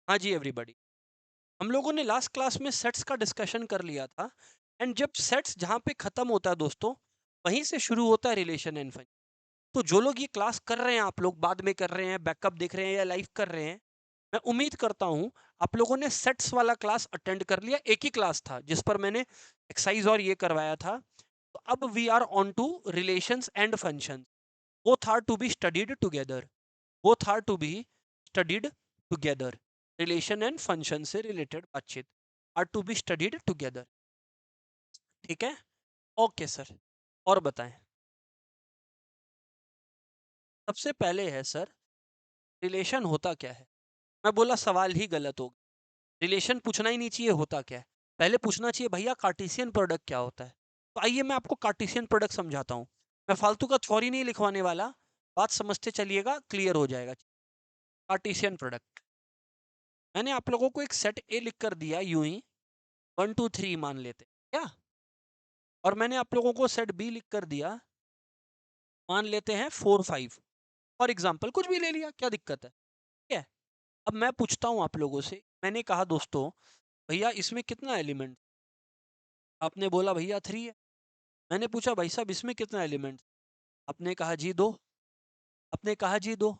हाँ जी एवरीबॉडी, हम लोगों ने लास्ट क्लास में सेट्स का डिस्कशन कर लिया था। एंड जब सेट्स जहाँ पे खत्म होता है दोस्तों, वहीं से शुरू होता है रिलेशन एंड फंक्शन। तो जो लोग ये क्लास कर रहे हैं, आप लोग बाद में कर रहे हैं, बैकअप देख रहे हैं या लाइव कर रहे हैं, मैं उम्मीद करता हूँ आप लोगों ने सेट्स वाला क्लास अटेंड कर लिया। एक ही क्लास था जिस पर मैंने एक्सरसाइज और ये करवाया था। तो अब we are on to relations and function. Both are to be studied together. Both are to be studied together. Relation and function से रिलेटेड बातचीत are to be studied together. ठीक है, ओके सर। और बताएं, सबसे पहले है सर, रिलेशन होता क्या है? मैं बोला सवाल ही गलत हो गया। रिलेशन पूछना ही नहीं चाहिए होता क्या है, पहले पूछना चाहिए भैया कार्टेशियन प्रोडक्ट क्या होता है। तो आइए मैं आपको कार्टेशियन प्रोडक्ट समझाता हूँ। मैं फालतू का थ्योरी नहीं लिखवाने वाला, बात समझते चलिएगा, क्लियर हो जाएगा। कार्टेशियन प्रोडक्ट, मैंने आप लोगों को एक सेट ए लिख कर दिया यूं ही, 1 2 3 मान लेते क्या, और मैंने आप लोगों को सेट बी लिख कर दिया, मान लेते हैं 4 5। फॉर एग्जाम्पल कुछ भी ले लिया, क्या दिक्कत है? ठीक है। अब मैं पूछता हूँ आप लोगों से, मैंने कहा दोस्तों भैया इसमें कितना एलिमेंट? आपने बोला भैया 3 है। मैंने पूछा भाई साहब इसमें कितना एलिमेंट? आपने कहा जी 2। आपने कहा जी 2।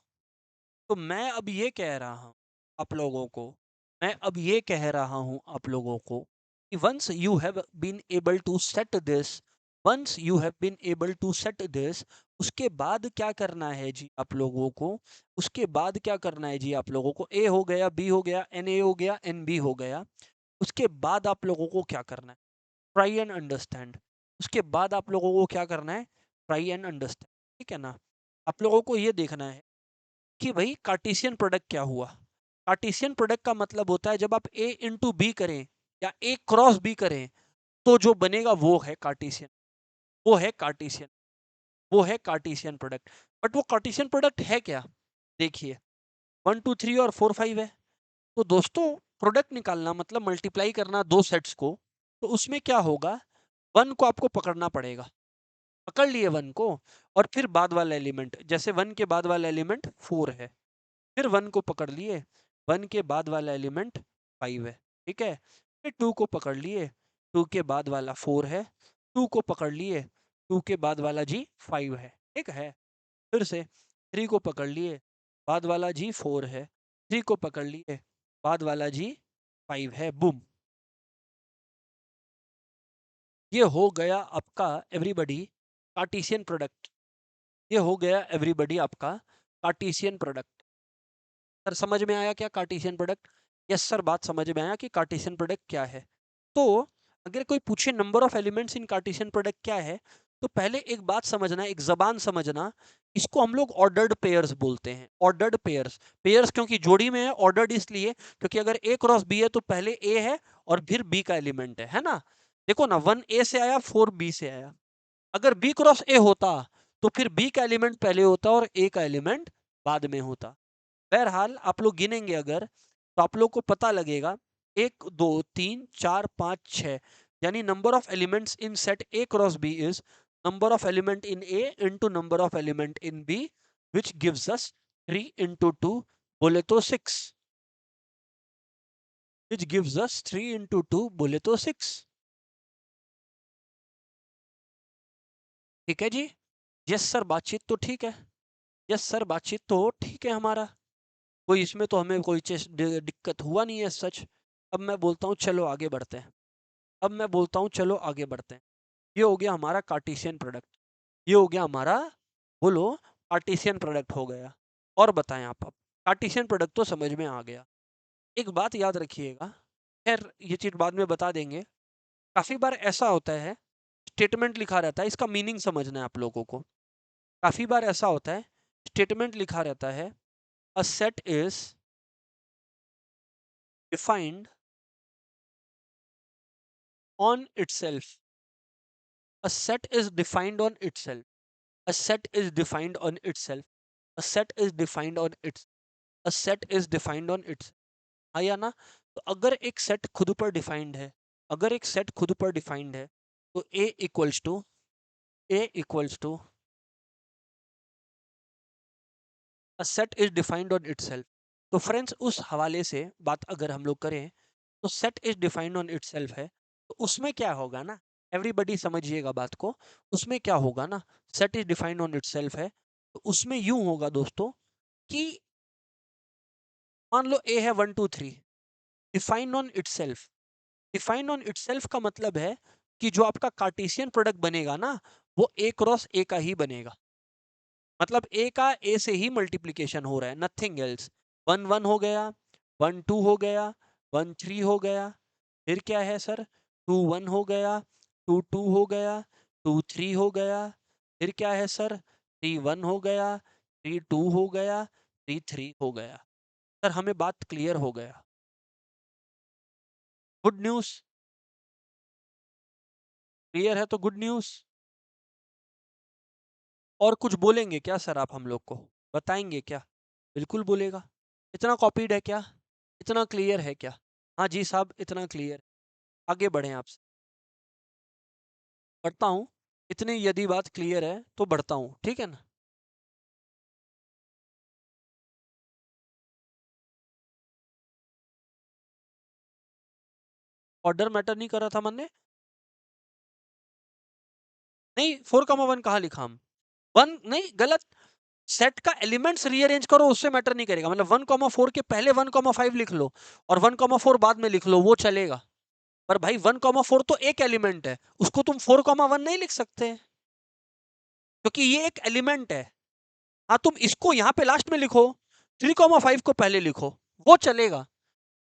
तो मैं अब ये कह रहा हूँ आप लोगों को, मैं अब ये कह रहा हूँ आप लोगों को कि once you have been able to set this, once you have been able to set this, उसके बाद क्या करना है जी आप लोगों को? उसके बाद क्या करना है जी आप लोगों को? ए हो गया, बी हो गया, एन ए हो गया, एन बी हो गया। उसके बाद आप लोगों को क्या करना है? Try and understand. उसके बाद आप लोगों को क्या करना है? Try and understand. ठीक है ना? आप लोगों को ये देखना है कि भाई कार्टेशियन प्रोडक्ट क्या हुआ। कार्टेशियन प्रोडक्ट का मतलब होता है जब आप ए इंटू बी करें या ए क्रॉस बी करें, तो जो बनेगा वो है कार्टेशियन। वो है कार्टेशियन। वो है कार्टेशियन प्रोडक्ट। बट वो कार्टेशियन प्रोडक्ट है क्या? देखिए, 1 2 3 और 4 5 है। तो दोस्तों, प्रोडक्ट निकालना मतलब मल्टीप्लाई करना दो सेट्स को। तो उसमें क्या होगा, वन को आपको पकड़ना पड़ेगा। पकड़ लिए वन को, और फिर बाद वाला एलिमेंट, जैसे वन के बाद वाला एलिमेंट 4 है, फिर वन को पकड़ लिए, वन के बाद वाला एलिमेंट 5 है। ठीक है। फिर टू को पकड़ लिए, टू के बाद वाला 4 है, टू को पकड़ लिए, टू के बाद वाला जी 5 है। ठीक है। फिर से थ्री को पकड़ लिए, बाद वाला जी 4 है, थ्री को पकड़ लिए, बाद वाला जी 5 है। बुम, ये हो गया आपका एवरीबडी कार्टेशियन प्रोडक्ट। ये हो गया एवरीबडी आपका कार्टेशियन प्रोडक्ट। सर समझ में आया क्या कार्टेशियन प्रोडक्ट? यस सर, बात समझ में आया कि कार्टेशियन प्रोडक्ट क्या है। तो अगर कोई पूछे number of elements in Cartesian product क्या है, तो पहले एक बात समझना, एक जबान समझना। इसको हम लोग ऑर्डर्ड पेयर्स बोलते हैं। ऑर्डर्ड पेयर्स, पेयर्स क्योंकि जोड़ी में है, ऑर्डर्ड इसलिए क्योंकि अगर ए क्रॉस बी है तो पहले ए है और फिर बी का एलिमेंट है ना? देखो ना, 1 ए से आया, 4 बी से आया। अगर बी क्रॉस ए होता तो फिर बी का एलिमेंट पहले होता और ए का एलिमेंट बाद में होता। बहरहाल आप लोग गिनेंगे अगर, तो आप लोग को पता लगेगा 1 2 3 4 5 6, यानी number of elements in set A cross B is number of element in A into number of element in B, which gives us 3 into 2, बोले तो 6। विच गिव्स अस 3 इंटू 2, बोले तो 6। ठीक है जी। यस सर, बातचीत तो ठीक है। यस सर, बातचीत तो ठीक है हमारा, कोई इसमें तो हमें कोई दिक्कत हुआ नहीं है सच। अब मैं बोलता हूँ चलो आगे बढ़ते हैं। अब मैं बोलता हूँ चलो आगे बढ़ते हैं। ये हो गया हमारा कार्टेशियन प्रोडक्ट। ये हो गया हमारा, बोलो, कार्टेशियन प्रोडक्ट हो गया। और बताएं आप, अब कार्टेशियन प्रोडक्ट तो समझ में आ गया। एक बात याद रखिएगा, खैर ये चीज़ बाद में बता देंगे। काफ़ी बार ऐसा होता है, स्टेटमेंट लिखा रहता है, इसका मीनिंग समझना है आप लोगों को। काफ़ी बार ऐसा होता है, स्टेटमेंट लिखा रहता है, a set is defined on itself. A set is defined on itself. A set is defined on itself. A set is defined on its. A set is defined on its. आया ना? तो अगर एक set खुद पर defined है, अगर एक सेट खुद पर डिफाइंड है, तो A equals to a set is defined on itself. तो फ्रेंड्स उस हवाले से बात अगर हम लोग करें तो set is defined on itself है, तो उसमें क्या होगा ना, एवरीबडी समझिएगा बात को, उसमें क्या होगा ना, set is defined on itself है, तो उसमें यूं होगा दोस्तों कि मान लो ए है 1 2 3, defined on itself. Defined on itself का मतलब है कि जो आपका कार्टेशियन प्रोडक्ट बनेगा ना, वो ए क्रॉस ए का ही बनेगा, मतलब ए का ए से ही मल्टीप्लीकेशन हो रहा है, नथिंग एल्स। 1 1 हो गया, 1 2 हो गया, 1 3 हो गया, फिर क्या है सर, 2 1 हो गया, 2 2 हो गया, 2 3 हो गया, फिर क्या है सर, 3 1 हो गया, 3 2 हो गया, 3 3 हो गया। सर हमें बात क्लियर हो गया? गुड न्यूज, क्लियर है तो गुड न्यूज। और कुछ बोलेंगे क्या सर आप हम लोग को, बताएंगे क्या? बिल्कुल बोलेगा। इतना कॉपीड है क्या, इतना क्लियर है क्या? हाँ जी साहब इतना क्लियर। आगे बढ़ें आपसे, बढ़ता हूँ। इतनी यदि बात क्लियर है तो बढ़ता हूँ, ठीक है ना? ऑर्डर मैटर नहीं कर रहा था मैंने, नहीं 4 1 कहाँ लिखा हम, वन नहीं गलत। सेट का एलिमेंट्स रीअरेंज करो उससे मैटर नहीं करेगा, मतलब 1 4 के पहले 1 5 लिख लो और 1 4 बाद में लिख लो, वो चलेगा। पर भाई 1 4 तो एक एलिमेंट है, उसको तुम 4 1 नहीं लिख सकते, क्योंकि ये एक एलिमेंट है। हाँ तुम इसको यहाँ पे लास्ट में लिखो, 3 5 को पहले लिखो, वो चलेगा।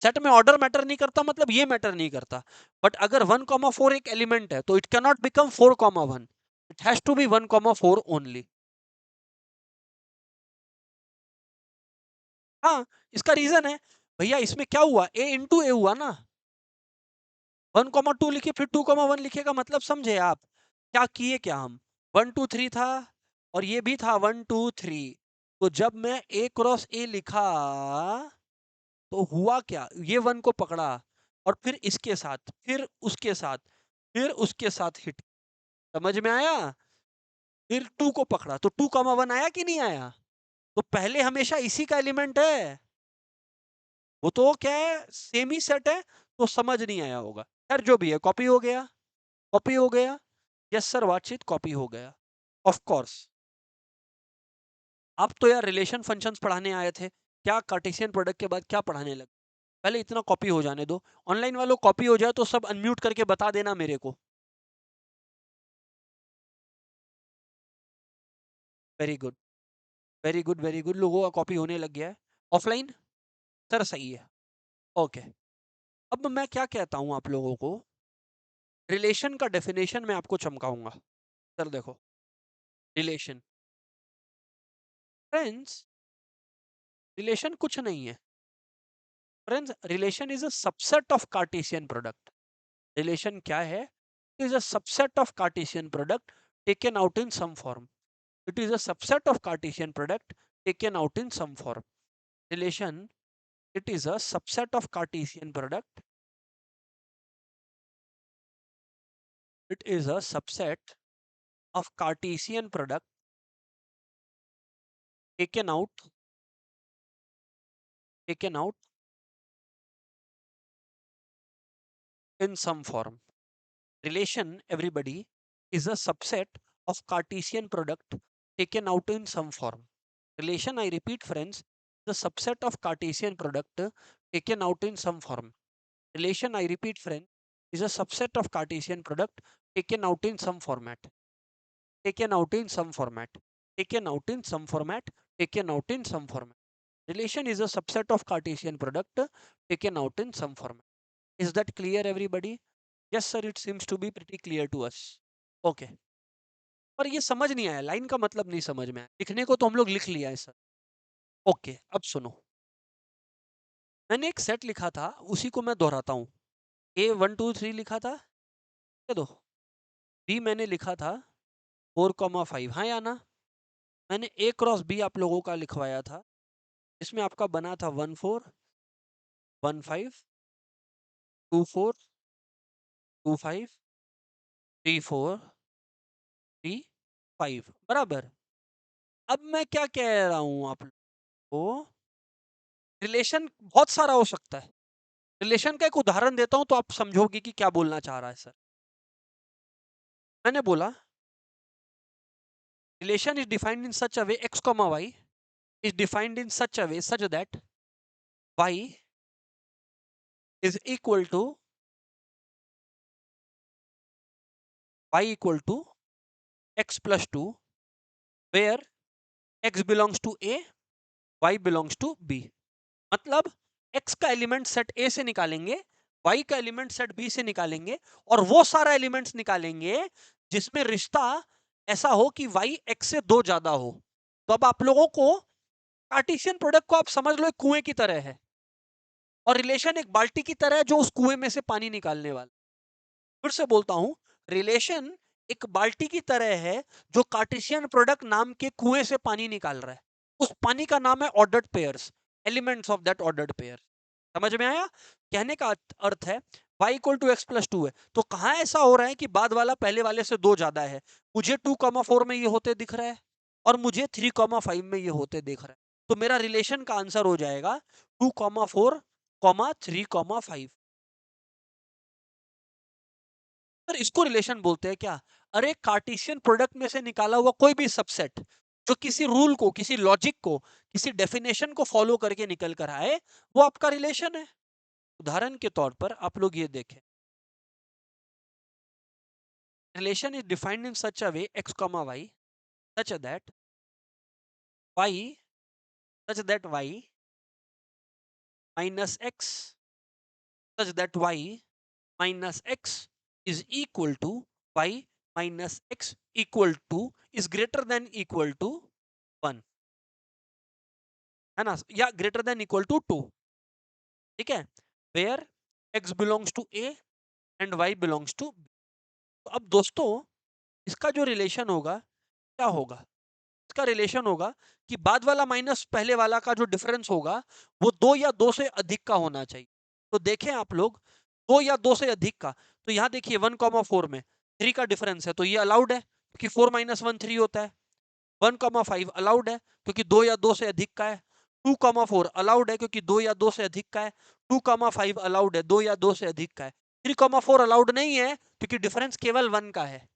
सेट में ऑर्डर मैटर नहीं करता, मतलब ये मैटर नहीं करता। बट अगर 1 4 एक एलिमेंट है तो it can not become 4 1, it has to be 1 4 only. हाँ, इसका रीजन है, भैया इसमें क्या हुआ, ए इंटू ए हुआ ना। 1 2 लिखे फिर 2 1 लिखेगा, मतलब समझे आप क्या किए, क्या हम 1 2 3 था और ये भी था 1 2 3, तो जब मैं ए क्रॉस ए लिखा तो हुआ क्या, ये 1 को पकड़ा और फिर इसके साथ, फिर उसके साथ, फिर उसके साथ हिट, समझ में आया? फिर 2 को पकड़ा तो 2 1 आया कि नहीं आया? तो पहले हमेशा इसी का एलिमेंट है, वो तो क्या है सेम ही सेट है, तो समझ नहीं आया होगा। खैर जो भी है, कॉपी हो गया, कॉपी हो गया। यस सर बातचीत कॉपी हो गया, ऑफ कोर्स। आप तो यार रिलेशन फंक्शंस पढ़ाने आए थे, क्या कार्टेशियन प्रोडक्ट के बाद क्या पढ़ाने लगे? पहले इतना कॉपी हो जाने दो, ऑनलाइन वालों कॉपी हो जाए तो सब अनम्यूट करके बता देना मेरे को। Very good, very good, very good, लोगों का कॉपी होने लग गया है। ऑफलाइन सर सही है, ओके। अब मैं क्या कहता हूँ आप लोगों को, रिलेशन का डेफिनेशन मैं आपको चमकाऊंगा। सर देखो, रिलेशन, फ्रेंड्स, रिलेशन कुछ नहीं है। Friends relation is a subset of Cartesian product. Relation क्या है? Is a subset of Cartesian product taken out in some form. It is a subset of Cartesian product taken out in some form. Relation, it is a subset of Cartesian product. It is a subset of Cartesian product taken out, taken out in some form. Relation, everybody, is a subset of Cartesian product taken out in some form. Relation, I repeat, friends, the subset of Cartesian product taken out in some form. Relation, I repeat, friend, is a subset of Cartesian product taken out in some format. Taken out in some format. Taken out in some format. Taken out in some format. Relation is a subset of Cartesian product taken out in some format. Is that clear, everybody? Yes, sir. It seems to be pretty clear to us. Okay. पर ये समझ नहीं आया, line का मतलब नहीं समझ में आया, लिखने को तो हम लोग लिख लिया है सर। ओके अब सुनो, मैंने एक सेट लिखा था, उसी को मैं दोहराता हूँ। A 1 2 3 लिखा था, ये दो। बी मैंने लिखा था 4 5, हाँ या ना? मैंने A क्रॉस बी आप लोगों का लिखवाया था, इसमें आपका बना था 1 4 1 5 2 4 2 5 3 4 3 5 बराबर। अब मैं क्या कह रहा हूं आप लोगों को, रिलेशन बहुत सारा हो सकता है। रिलेशन का एक उदाहरण देता हूं तो आप समझोगे कि क्या बोलना चाह रहा है सर। मैंने बोला relation is defined in such a way x, y is defined in such a way such that y is equal to x plus 2, where x belongs to a, y belongs to b। मतलब x का element set a से निकालेंगे, y का element set b से निकालेंगे, और वो सारा एलिमेंट्स निकालेंगे जिसमें रिश्ता ऐसा हो कि y x से 2 ज्यादा हो। तो अब आप लोगों को कार्टेशियन प्रोडक्ट को आप समझ लो एक कुएं की तरह है, और रिलेशन एक बाल्टी की तरह है जो उस कुएं में से पानी निकालने वाला। फिर से बोलता हूं, रिलेशन एक बाल्टी की तरह है जो कार्टेशियन प्रोडक्ट नाम के कुएं से पानी निकाल रहा है। उस पानी का नाम है ordered pairs, elements of that ordered pair. समझ में आया? कहने का अर्थ है y equal to x plus 2 है, तो कहां ऐसा हो रहा है कि बाद वाला पहले वाले से 2 ज्यादा है? मुझे 2,4 में ये होते दिख रहा है, और मुझे 3,5 में ये होते दिख रहा है। तो मेरा रिलेशन का आंसर हो जाएगा 2,4, 3,5। सर इसको रिलेशन बोलते हैं क्या? अरे कार्टेशियन प्रोडक्ट में से निकाला हुआ कोई भी सबसेट जो किसी रूल को, किसी लॉजिक को, किसी डेफिनेशन को फॉलो करके निकल कर आए, वो आपका रिलेशन है। उदाहरण के तौर पर आप लोग ये देखें, relation is defined in such a way x, y such that y minus x such that y minus x is equal to y minus x equal to is greater than equal to 1, है ना, या greater than equal to 2। ठीक है, where x belongs to a and y belongs to b। तो अब दोस्तों इसका जो रिलेशन होगा क्या होगा? इसका रिलेशन होगा कि बाद वाला माइनस पहले वाला का जो डिफरेंस होगा वो 2 या 2 से अधिक का होना चाहिए। तो देखें आप लोग, 2 या 2 से अधिक का, तो यहाँ देखिए 1,4 में 3 का डिफरेंस है, तो ये अलाउड है क्योंकि 4 माइनस 1 3 होता है। 1,5 अलाउड है क्योंकि 2 या 2 से अधिक का है। 2,4 अलाउड है क्योंकि 2 या 2 से अधिक का है। 2,5 अलाउड है, 2 या 2 से अधिक का है। 3,4 अलाउड नहीं है क्योंकि डिफरेंस केवल 1 का है।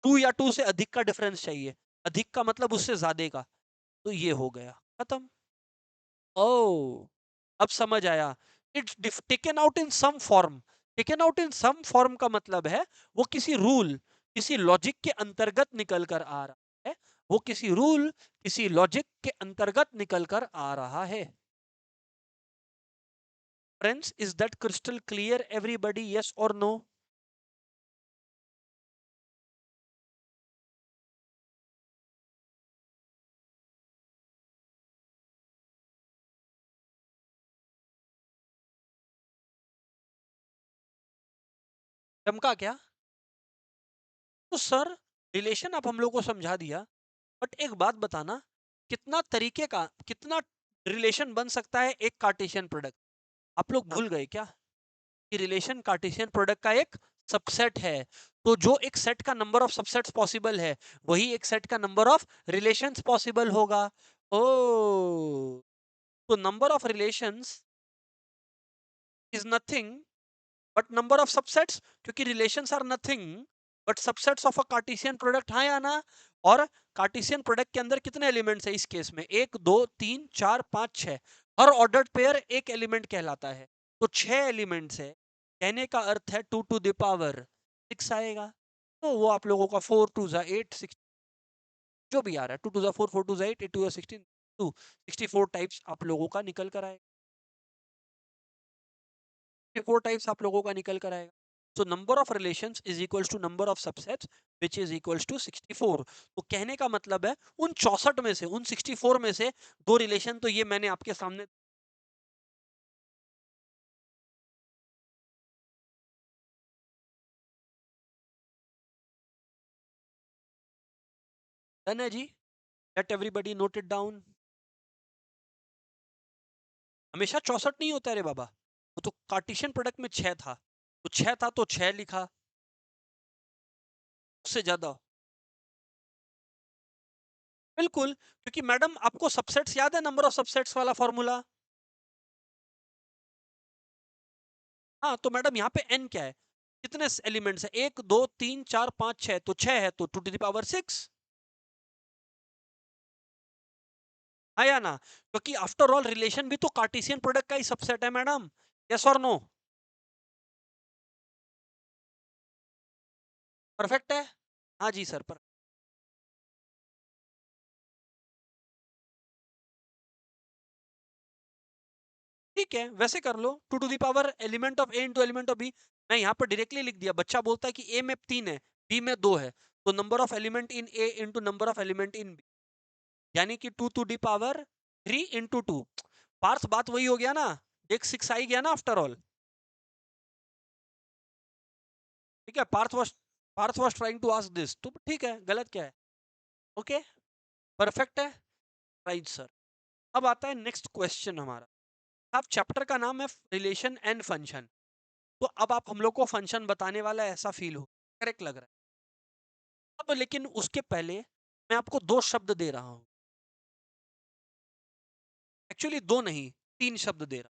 2 या 2 से अधिक का डिफरेंस चाहिए, अधिक का मतलब उससे ज्यादा का। तो ये हो गया खत्म। ओ, अब समझ आया। It's taken out in some form. Taken out in some form का मतलब है वो किसी रूल, किसी लॉजिक के अंतर्गत निकल कर आ रहा है। वो किसी रूल, किसी लॉजिक के अंतर्गत निकल कर आ रहा है। Friends, is that crystal clear everybody? Yes और नो? चमका क्या? तो सर रिलेशन आप हम लोग को समझा दिया, बट एक बात बताना, कितना तरीके का, कितना रिलेशन बन सकता है एक कार्टेशियन प्रोडक्ट? आप लोग भूल गए क्या कि रिलेशन कार्टेशियन प्रोडक्ट का एक सबसेट है? तो जो एक सेट का नंबर ऑफ सबसेट्स पॉसिबल है, वही एक सेट का नंबर ऑफ रिलेशंस पॉसिबल होगा। ओ, तो number of relations is nothing but number of subsets, क्योंकि relations are nothing but subsets of a Cartesian product. हाँ या ना? और कार्टेशियन प्रोडक्ट के अंदर कितने एलिमेंट्स है इस केस में? 1 2 3 4 5 6। हर ऑर्डर्ड पेयर एक एलिमेंट कहलाता है, तो 6 एलिमेंट्स है। कहने का अर्थ है 2 टू द पावर 6 आएगा। तो वो आप लोगों का 4 2 8 6 जो भी आ रहा है, 2 2 4 4 2 8 8 2 16 2 64 टाइप्स आप लोगों का निकल कर आएगा। 4 टाइप्स आप लोगों का निकल कर आएगा। So number of relations is equals to number of subsets which is equals to 64। तो कहने का मतलब है उन 64 में से, उन 64 में से दो रिलेशन तो ये मैंने आपके सामने डन है जी। Let everybody note it down. हमेशा 64 नहीं होता है रे बाबा, वो तो कार्टेशियन प्रोडक्ट में 6 था, तो 6 था तो 6 लिखा, उससे ज्यादा। बिल्कुल, क्योंकि मैडम आपको सबसेट्स याद है, नंबर ऑफ सबसेट्स वाला फॉर्मूला? हाँ तो मैडम यहाँ पे n क्या है, कितने एलिमेंट्स है, 1 2 3 4 5 6, तो 6 है तो 2⁶ हाँ या ना, क्योंकि आफ्टर ऑल रिलेशन भी तो कार्टेशियन प्रोडक्ट का ही सबसेट है मैडम, यस और नो, परफेक्ट है। हाँ जी सर, पर ठीक है वैसे कर लो, 2 element of A into element of B. मैं यहाँ पर डायरेक्टली लिख दिया, बच्चा बोलता है कि ए में 3 है, बी में 2 है, तो number of element in A into number of element in B, यानी कि 2⁻³ इंटू 2। पार्थ बात वही हो गया ना, एक 6 आई गया ना आफ्टर ऑल, ठीक है। Parth was trying to ask this, तो ठीक है, गलत क्या है, ओके परफेक्ट है, राइट सर। अब आता है नेक्स्ट क्वेश्चन हमारा, अब चैप्टर का नाम है रिलेशन एंड फंक्शन, तो अब आप हम लोग को फंक्शन बताने वाला ऐसा फील हो, करेक्ट लग रहा है। अब लेकिन उसके पहले मैं आपको दो शब्द दे रहा हूं, एक्चुअली दो नहीं, तीन शब्द दे रहा हूं,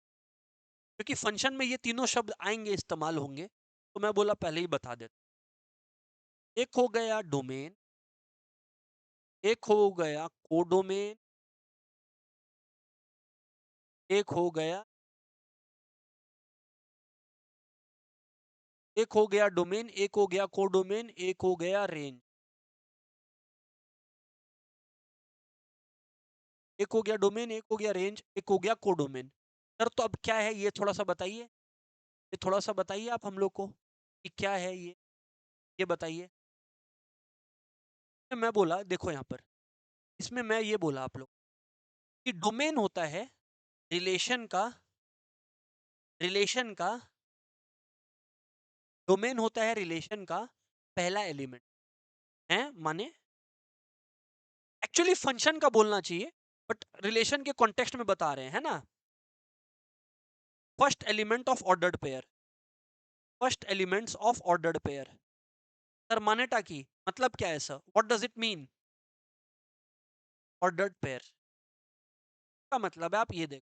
क्योंकि फंक्शन में ये तीनों शब्द आएंगे, इस्तेमाल होंगे, तो मैं बोला पहले ही बता देता। एक हो गया डोमेन, एक हो गया कोडोमेन, एक हो गया, एक हो गया डोमेन, एक हो गया कोडोमेन, एक हो गया रेंज, एक हो गया डोमेन, एक हो गया रेंज, एक हो गया कोडोमेन। सर तो अब क्या है ये थोड़ा सा बताइए, ये थोड़ा सा बताइए आप हम लोग को कि क्या है ये बताइए। मैं बोला देखो यहाँ पर, इसमें मैं ये बोला आप लोग कि डोमेन होता है रिलेशन का, रिलेशन का डोमेन होता है रिलेशन का पहला एलिमेंट है, माने एक्चुअली फंक्शन का बोलना चाहिए, बट रिलेशन के कॉन्टेक्स्ट में बता रहे हैं, है ना। First element of ordered pair, first elements of ordered pair. Sir मानेटा की मतलब क्या है sir, what does it mean ordered pair का मतलब है, आप ये देखो,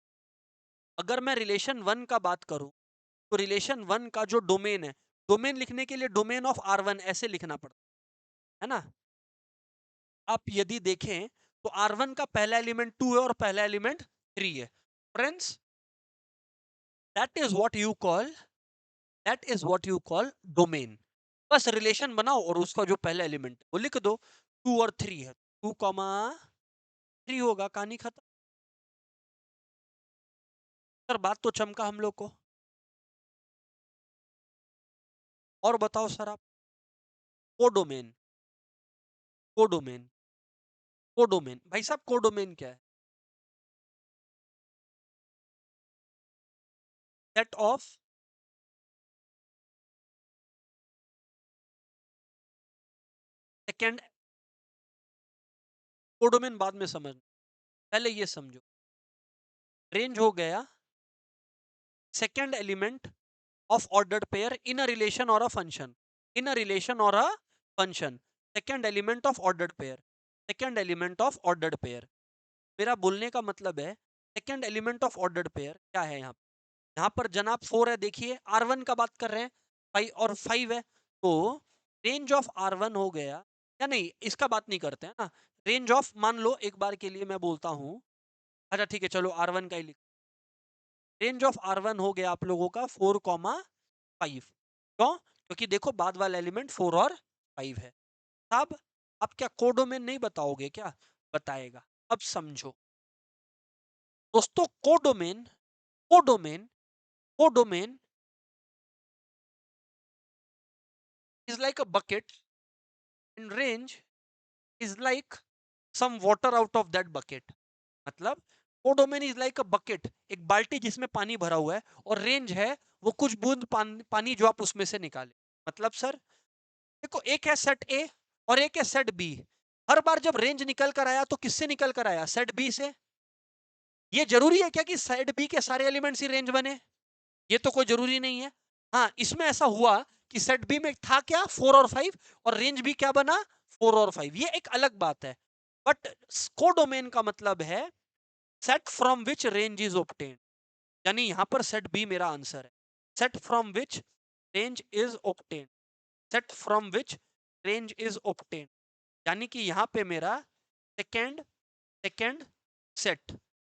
अगर मैं रिलेशन वन का बात करूं, तो रिलेशन वन का जो डोमेन है, डोमेन लिखने के लिए डोमेन ऑफ R1 ऐसे लिखना पड़ता है ना। आप यदि देखें तो R1 का पहला एलिमेंट 2 है और पहला एलिमेंट 3 है, friends that is what you call, that is what you call domain. बस रिलेशन बनाओ और उसका जो पहला एलिमेंट वो लिख दो, 2 और 3 है, 2,3 होगा, कहानी खत्म। सर बात तो चमका हम लोग को, और बताओ सर आप, कोडोमेन, कोडोमेन, कोडोमेन भाई साहब, कोडोमेन क्या है, सेट ऑफ, सेकेंड, कोडोमेन बाद में समझ, पहले ये समझो, रेंज हो गया second element of ordered pair in a relation or a function, in a relation or a function, second element of ordered pair, second element of ordered pair। मेरा बोलने का मतलब है second element of ordered pair क्या है यहाँ, यहाँ पर जनाब 4 है, देखिए R1 का बात कर रहे हैं, 5 और 5 है, तो रेंज ऑफ R1 हो गया, या नहीं इसका बात नहीं करते हैं ना, रेंज ऑफ मान लो एक बार के लिए मैं बोलता हूँ, अच्छा ठीक है चलो R1 का ही लिख, रेंज ऑफ R1 हो गया आप लोगों का 4,5, क्यों, क्योंकि देखो बाद वाला एलिमेंट 4 और 5 है। अब आप क्या कोडोमेन नहीं बताओगे क्या, बताएगा, अब समझो दोस्तों, codomain, codomain, codomain is like a bucket and range is like some water out of that bucket। मतलब codomain is like a bucket, एक बाल्टी जिसमें पानी भरा हुआ है, और रेंज है वो कुछ बूंद पानी जो आप उसमें से निकाले। मतलब सर देखो, एक है सेट ए और एक है सेट बी, हर बार जब रेंज निकल कर आया तो किससे निकल कर आया, सेट बी से। ये जरूरी है क्या कि सेट बी के सारे एलिमेंट्स ही रेंज बने, ये तो कोई जरूरी नहीं है। हाँ इसमें ऐसा हुआ कि सेट बी में था क्या 4 और 5, और रेंज भी क्या बना 4 और 5, ये एक अलग बात है। बट कोडोमेन का मतलब है set from which range is obtained, यानी यहां पर सेट बी मेरा आंसर है। Set from which range is obtain, set from which range is obtain, यानी कि यहाँ पे मेरा सेकेंड सेकेंड सेट,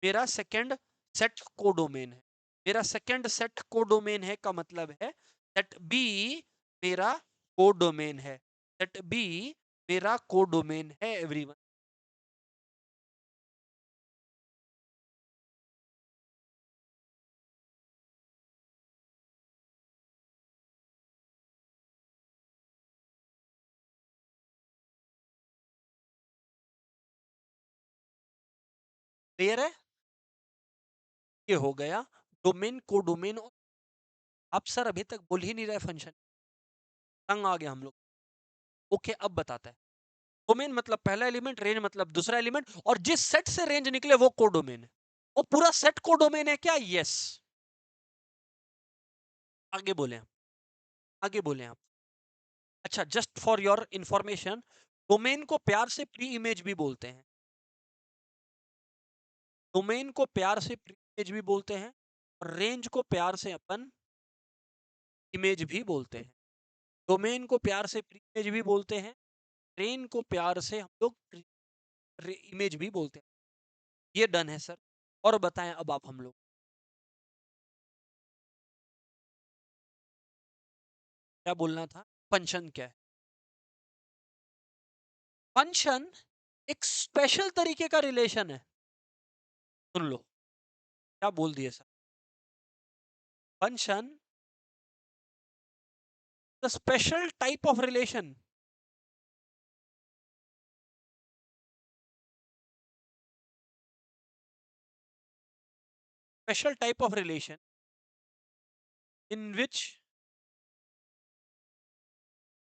मेरा सेकेंड सेट कोडोमेन है, मेरा सेकेंड सेट कोडोमेन है का मतलब है सेट बी मेरा कोडोमेन है, सेट बी मेरा कोडोमेन है एवरीवन। क्लियर है? ये हो गया डोमेन कोडोमेन। आप सर अभी तक बोल ही नहीं रहे फंक्शन, तंग आ गया हम लोग। ओके अब बताता है, डोमेन मतलब पहला एलिमेंट, रेंज मतलब दूसरा एलिमेंट, और जिस सेट से रेंज निकले वो कोडोमेन है। वो पूरा सेट कोडोमेन है क्या? यस। आगे बोले हम, आगे बोले हम। अच्छा, just for your information, domain को प्यार से प्री इमेज भी बोलते हैं, डोमेन को प्यार से प्री इमेज भी बोलते हैं, और रेंज को प्यार से अपन इमेज भी बोलते हैं। डोमेन को प्यार से प्री इमेज भी बोलते हैं, रेंज को प्यार से हम लोग इमेज भी बोलते हैं। ये डन है सर। और बताएं अब आप हम लोग क्या बोलना था, फंक्शन क्या है? फंक्शन एक स्पेशल तरीके का रिलेशन है। सुन लो क्या बोल दिए sir, function the special type of relation, special type of relation in which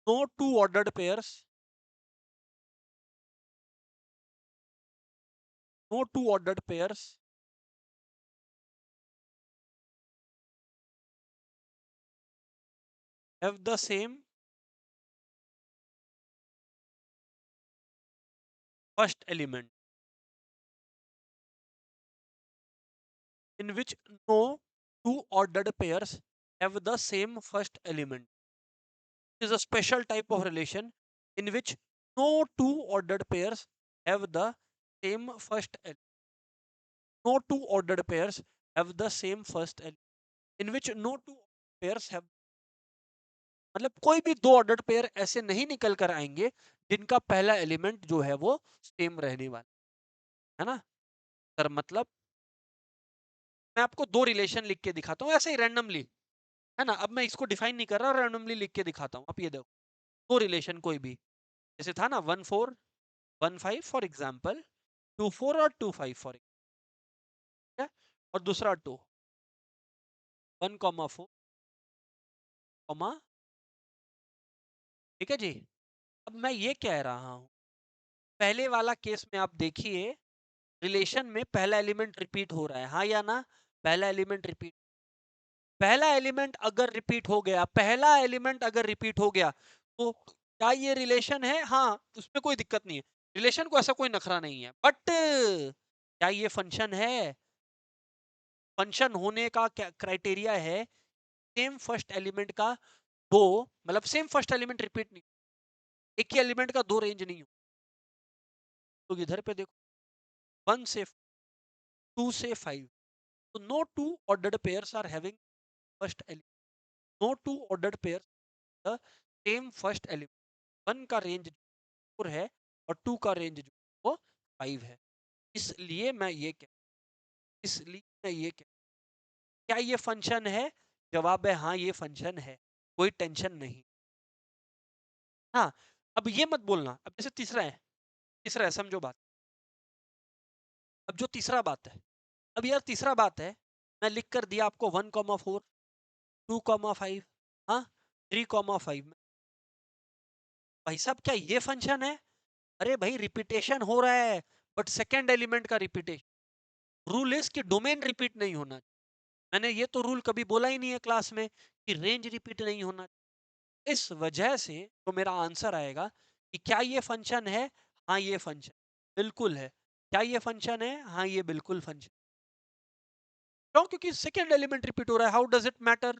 no two ordered pairs, no two ordered pairs have the same first element, in which no two ordered pairs have the same first element. It is a special type of relation in which no two ordered pairs have the same first element. No two ordered pairs have the same first element. In which no two pairs have, मतलब कोई भी दो ordered pair ऐसे नहीं निकल कर आएंगे जिनका पहला एलिमेंट जो है वो सेम रहने वाला है ना सर। मतलब मैं आपको दो रिलेशन लिख के दिखाता हूँ ऐसे ही रैंडमली, है ना। अब मैं इसको डिफाइन नहीं कर रहा, रैंडमली लिख के दिखाता हूँ। आप ये देखो, दो रिलेशन कोई भी, जैसे था ना 1 4 1 5 फॉर एग्जाम्पल, 2 4 और 2 5 फॉर एग्जाम्पल, और दूसरा 1 4, ठीक है जी। अब मैं ये कह रहा हूँ, पहले वाला केस में आप देखिए, रिलेशन में पहला एलिमेंट रिपीट हो रहा है, हाँ या ना? पहला एलिमेंट रिपीट, पहला एलिमेंट अगर रिपीट हो गया, पहला एलिमेंट अगर रिपीट हो गया, तो क्या ये रिलेशन है? हाँ, उसमें कोई दिक्कत नहीं है, रिलेशन को ऐसा कोई नखरा नहीं है। बट क्या ये फंक्शन है? फंक्शन होने का क्या क्राइटेरिया है? सेम फर्स्ट एलिमेंट का दो, मतलब सेम फर्स्ट एलिमेंट रिपीट नहीं, एक ही एलिमेंट का दो रेंज नहीं हो। तो इधर पे देखो, 1 से 2 से 5, तो no two ordered pairs are having first element, no two ordered pairs the same first element. 1 का रेंज 4 है और 2 का रेंज जो वो 5 है। इसलिए मैं ये कह इसलिए मैं ये कह क्या ये फंक्शन है? जवाब है हाँ, ये फंक्शन है, कोई टेंशन नहीं। हाँ, अब ये मत बोलना, अब जैसे तीसरा है, तीसरा है, समझो बात। अब जो तीसरा बात है, अब यार तीसरा बात है, मैं लिख कर दिया आपको 1 4 2 5, हाँ 3 5। भाई साहब क्या ये फंक्शन है? अरे भाई रिपीटेशन हो रहा है, बट सेकेंड एलिमेंट का रिपीटेशन। रूल इज कि डोमेन रिपीट नहीं होना। मैंने ये तो रूल कभी बोला ही नहीं है क्लास में कि रेंज रिपीट नहीं होना। इस वजह से तो मेरा आंसर आएगा कि क्या ये फंक्शन है? हाँ ये फंक्शन बिल्कुल है। क्या ये फंक्शन है? हाँ ये बिल्कुल फंक्शन। क्यों? क्योंकि सेकेंड एलिमेंट रिपीट हो रहा है। How does it matter?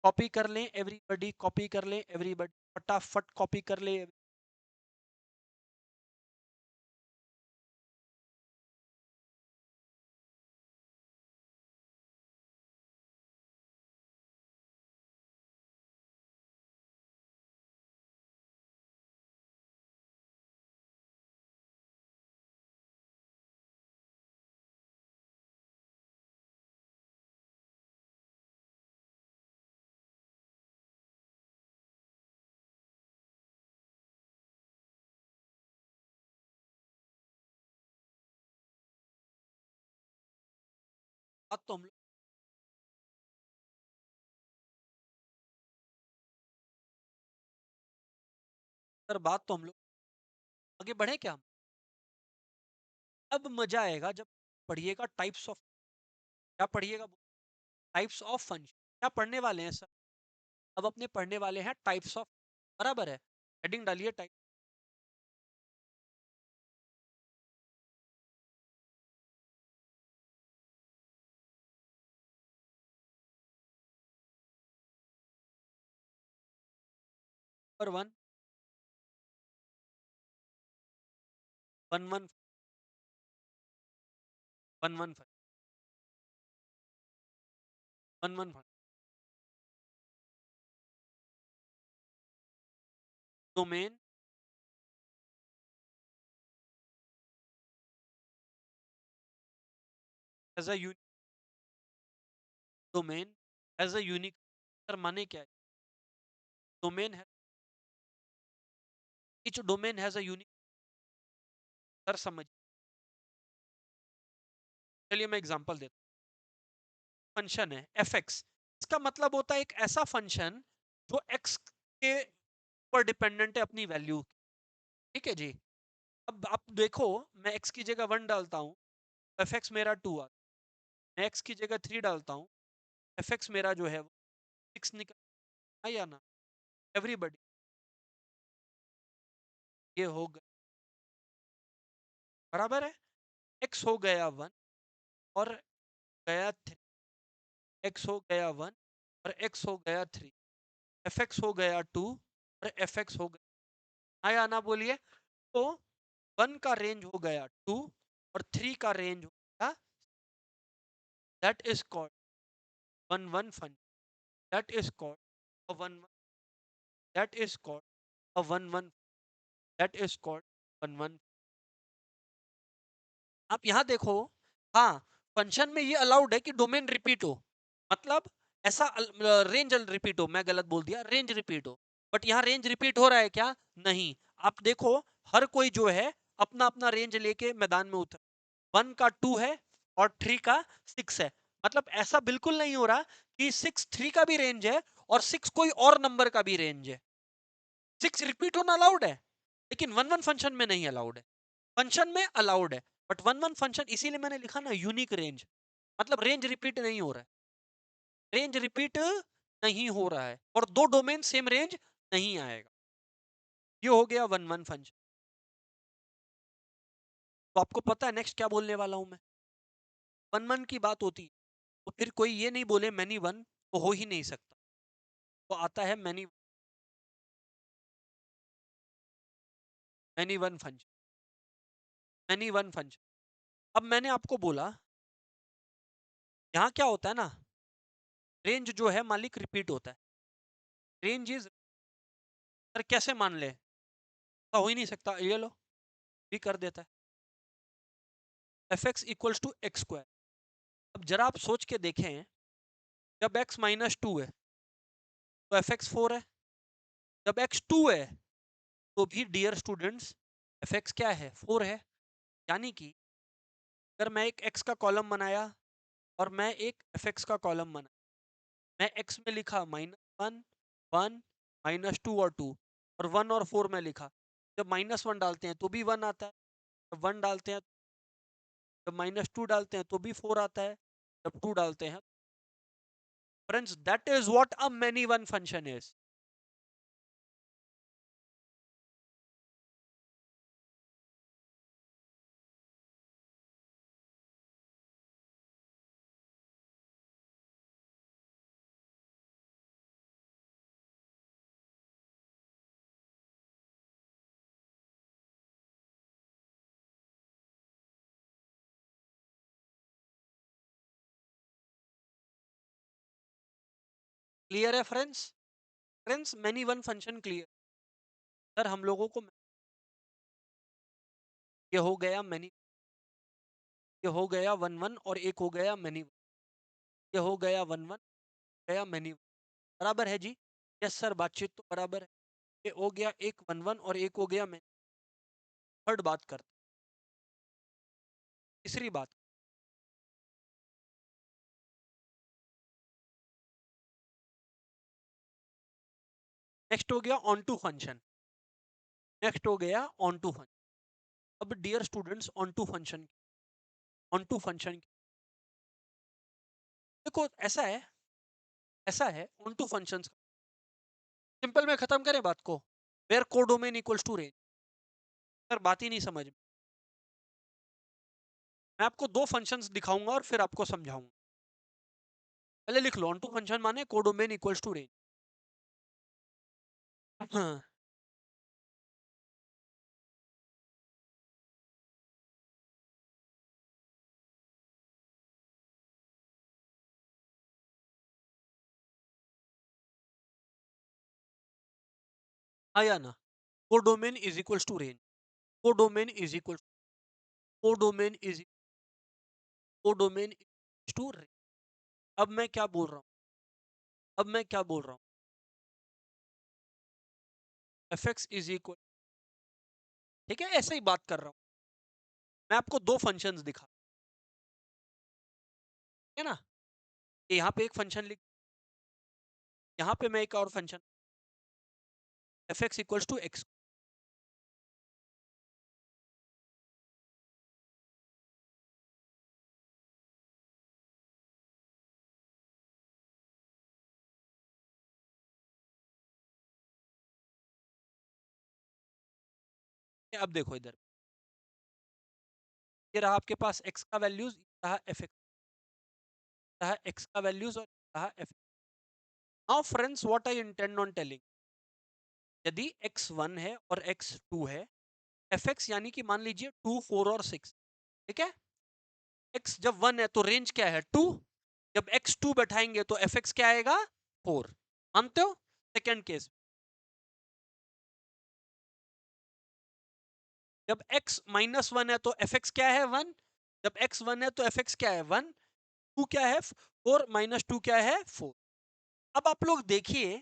Copy कर लें एवरीबॉडी, कॉपी कर लें एवरीबॉडी, फटाफट कॉपी कर ले। बात तो हम लोग सर, बात तो हम लोग आगे बढ़े क्या हम? अब मजा आएगा जब पढ़िएगा टाइप्स ऑफ, क्या पढ़िएगा, टाइप्स ऑफ फंक्शन। क्या पढ़ने वाले हैं सर? अब अपने पढ़ने वाले हैं टाइप्स ऑफ, बराबर है, हेडिंग डालिए type. Number one, one one, one one, one one, domain as a domain as a unique. Sir माने क्या है? डोमेन है, each domain has a unique। Sir समझ, चलिए मैं एग्जांपल देता हूँ। फंक्शन है एफ एक्स, इसका मतलब होता है एक ऐसा फंक्शन जो एक्स के ऊपर डिपेंडेंट है अपनी वैल्यू। ठीक है जी। अब आप देखो, मैं एक्स की जगह वन डालता हूँ, एफ एक्स मेरा टू आता है। मैं एक्स की जगह थ्री डालता हूँ, एफ एक्स मेरा जो है वो सिक्स निकल या ना। एवरीबडी, ये हो गया, बराबर है। एक्स हो गया वन और गया थ्री, एक्स हो गया वन और एक्स हो गया थ्री, एफ एक्स हो गया टू और एफ एक्स हो गया, आया ना, बोलिए। तो वन का रेंज हो गया टू और थ्री का रेंज हो गया, that is called one one function, that is called a one, that is called a one one, that is called one one. आप यहाँ देखो, हाँ, फंक्शन में ये अलाउड है कि डोमेन रिपीट हो, मतलब ऐसा रेंज रिपीट हो, मैं गलत बोल दिया, रेंज रिपीट हो। बट यहाँ रेंज रिपीट हो रहा है क्या? नहीं। आप देखो, हर कोई जो है अपना अपना रेंज लेके मैदान में उतर, वन का टू है और थ्री का सिक्स है। मतलब ऐसा बिल्कुल नहीं हो रहा कि सिक्स थ्री का भी रेंज है और सिक्स कोई और नंबर का भी रेंज है। सिक्स रिपीट होना अलाउड है, लेकिन वन वन फंक्शन में नहीं अलाउड है। फंक्शन में अलाउड है, बट वन वन फंक्शन, इसीलिए मैंने लिखा ना यूनिक रेंज, मतलब रेंज रिपीट नहीं हो रहा है, रेंज रिपीट नहीं हो रहा है और दो डोमेन सेम रेंज नहीं आएगा। ये हो गया वन वन फंक्शन। तो आपको पता है नेक्स्ट क्या बोलने वाला हूं मैं? वन वन की बात होती तो फिर कोई ये नहीं बोले मैनी वन, तो हो ही नहीं सकता। तो आता है many, many one function, many one function. अब मैंने आपको बोला यहाँ क्या होता है ना, रेंज जो है मालिक रिपीट होता है, रेंज इज, कैसे मान ले, तो हो ही नहीं सकता, ये लो भी कर देता है, f x equals to x square. अब जरा आप सोच के देखें, जब एक्स माइनस टू है तो एफ एक्स फोर है, जब एक्स टू है तो भी डियर स्टूडेंट्स एफ एक्स क्या है, फोर है। यानी कि अगर मैं एक एक्स का कॉलम बनाया और मैं एक एफ एक्स का कॉलम बनाया, मैं एक्स में लिखा minus one, one, minus two और टू, और वन और फोर में लिखा। जब माइनस वन डालते हैं तो भी वन आता है, जब वन डालते हैं, जब माइनस टू डालते हैं तो भी फोर आता है, जब टू डालते हैं। Friends, that is what a many one function is. Clear है friends? Friends many one function clear? Sir हम लोगों को ये हो गया मैनी, ये हो गया वन वन और एक हो गया मैनी, ये हो गया वन वन गया मैनी, बराबर है जी? यस सर, बातचीत तो बराबर है। ये हो गया एक वन वन और एक हो गया मैनी। थर्ड बात करते, तीसरी बात। नेक्स्ट हो गया ऑन टू फंक्शन, नेक्स्ट हो गया ऑन टू फंक्शन। अब dear students onto function, onto function देखो ऐसा है, ऐसा है ऑन टू फंक्शन। सिंपल में खत्म करें बात को, where codomain equals to range. Sir बात ही नहीं समझ में। मैं आपको दो फंक्शंस दिखाऊंगा और फिर आपको समझाऊंगा। पहले लिख लो, ऑन टू फंक्शन माने कोडोमेन इक्वल्स टू रेंज। हाँ, आया ना? Codomain is equals to range, codomain is equal, codomain is, codomain to range. अब मैं क्या बोल रहा हूँ, अब मैं क्या बोल रहा हूँ, एफ एक्स इज इक्वल, ठीक है ऐसे ही बात कर रहा हूँ। मैं आपको दो फंक्शंस दिखा, है ना? यहाँ पे एक फंक्शन लिख, यहाँ पे मैं एक और function, f x equals to x. अब देखो इधर, ये रहा आपके पास एक्स का वैल्यूज, रहा एफ एक्स, रहा एक्स का वैल्यूज और रहा f. Now friends what I intend on telling, यदि एक्स वन है और एक्स टू है, एफ एक्स यानी कि मान लीजिए टू फोर और सिक्स, ठीक है? एक्स जब वन है तो रेंज क्या है? टू। जब एक्स टू बैठाएंगे तो एफ एक्स क्या आएगा? फोर। मानते हो? सेकेंड केस, जब x माइनस वन है तो एफ एक्स क्या है? वन। जब x वन है तो एफ एक्स क्या है? वन। टू क्या है? फोर माइनस टू क्या है? फोर। अब आप लोग देखिए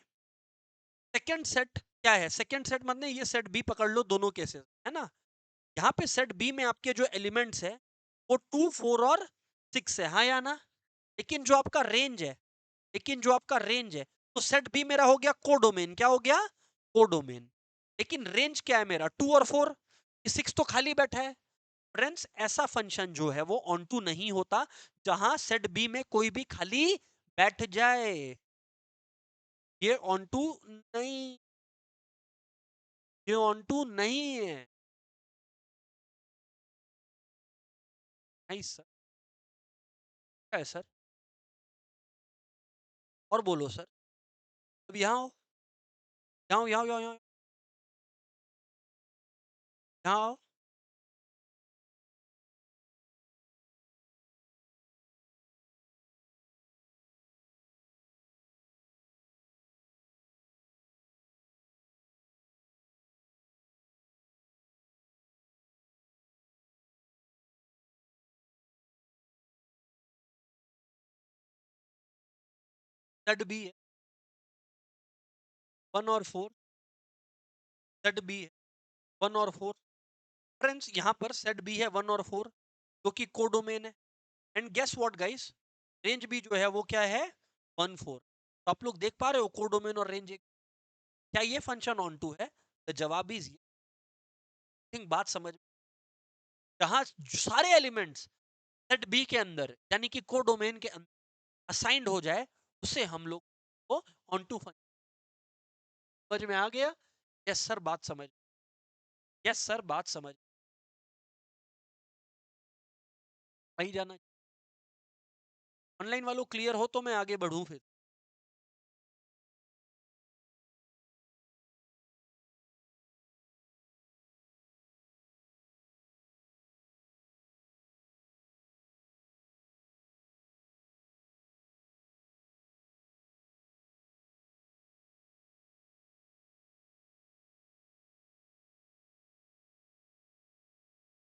सेकेंड सेट क्या है? सेकेंड सेट मतलब ये सेट बी पकड़ लो, दोनों केसेस है ना? यहाँ पे सेट बी में आपके जो एलिमेंट्स है वो टू फोर और सिक्स है, हाँ या ना? लेकिन जो आपका रेंज है, लेकिन जो आपका रेंज है, तो सेट बी मेरा हो गया कोडोमेन। क्या हो गया? कोडोमेन। लेकिन रेंज क्या है मेरा? टू और फोर, सिक्स तो खाली बैठा है। फ्रेंड्स ऐसा फंक्शन जो है वो ऑन टू नहीं होता जहां सेट बी में कोई भी खाली बैठ जाए। ये ऑन टू नहीं, ये ऑन टू नहीं है। नहीं सर, क्या है सर? और बोलो सर। अब यहाँ आओ, यहाँ आओ, यहाँ आओ, यहाँ आओ, यहाँ आओ। सेट बी है वन और फोर, सेट बी है वन और फोर। फ्रेंड्स यहाँ पर सेट बी है वन और फोर जो कि कोडोमेन है। And guess what guys, range भी जो है वो क्या है? One four. तो आप लोग देख पा रहे हो कोडोमेन और रेंज, क्या ये फंक्शन ऑन टू है? तो जवाब इज थिंक, बात समझ, जहां सारे एलिमेंट्स सेट बी के अंदर यानी कि कोडोमेन के अंदर असाइंड हो जाए, उसे हम लोग को ऑन टू फंक्शन। समझ में आ गया? यस सर बात समझ, यस सर बात समझ, वही जाना। ऑनलाइन वालों क्लियर हो तो मैं आगे बढ़ूं फिर।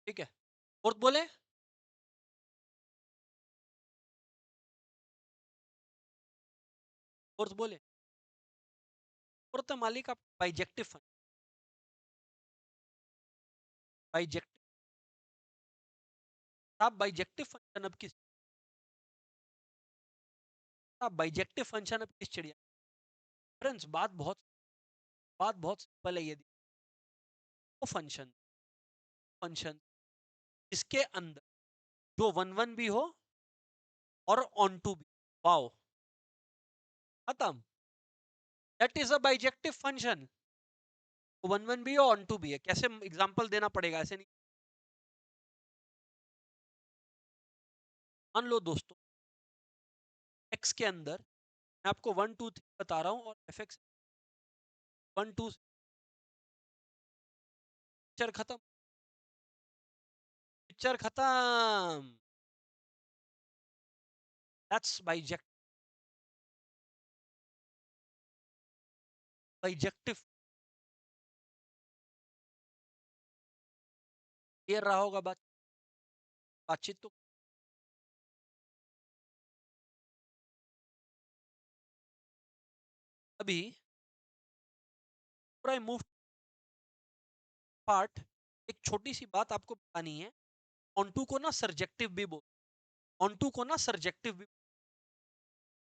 ठीक है, फोर्थ बोले, फोर्थ बोले, फोर्थ मालिक आप बाइजेक्टिव फंक्शन, बाइजेक्टिव, आप बाइजेक्टिव फंक्शन अब किस, आप बाइजेक्टिव फंक्शन अब किस चिड़िया, फ्रेंड्स बात बहुत सिंपल है, ये वो फंक्शन, फंक्शन इसके अंदर जो वन वन भी हो और ऑन टू भी, वाओ, खत्म, that is a bijective function, one one भी है ऑन टू भी है, कैसे एग्जांपल देना पड़ेगा, ऐसे नहीं, मान लो दोस्तों एक्स के अंदर मैं आपको 1 2 3 बता रहा हूँ और एफ एक्स 1 2 पिक्चर खत्म, पिक्चर खत्म, दैट्स बाइजेक्टिव, क्लियर रहा होगा बातचीत तो, अभी पूरा मूव पार्ट, एक छोटी सी बात आपको बतानी है, ऑन टू को ना सब्जेक्टिव भी बोल, ऑन टू को ना सब्जेक्टिव भी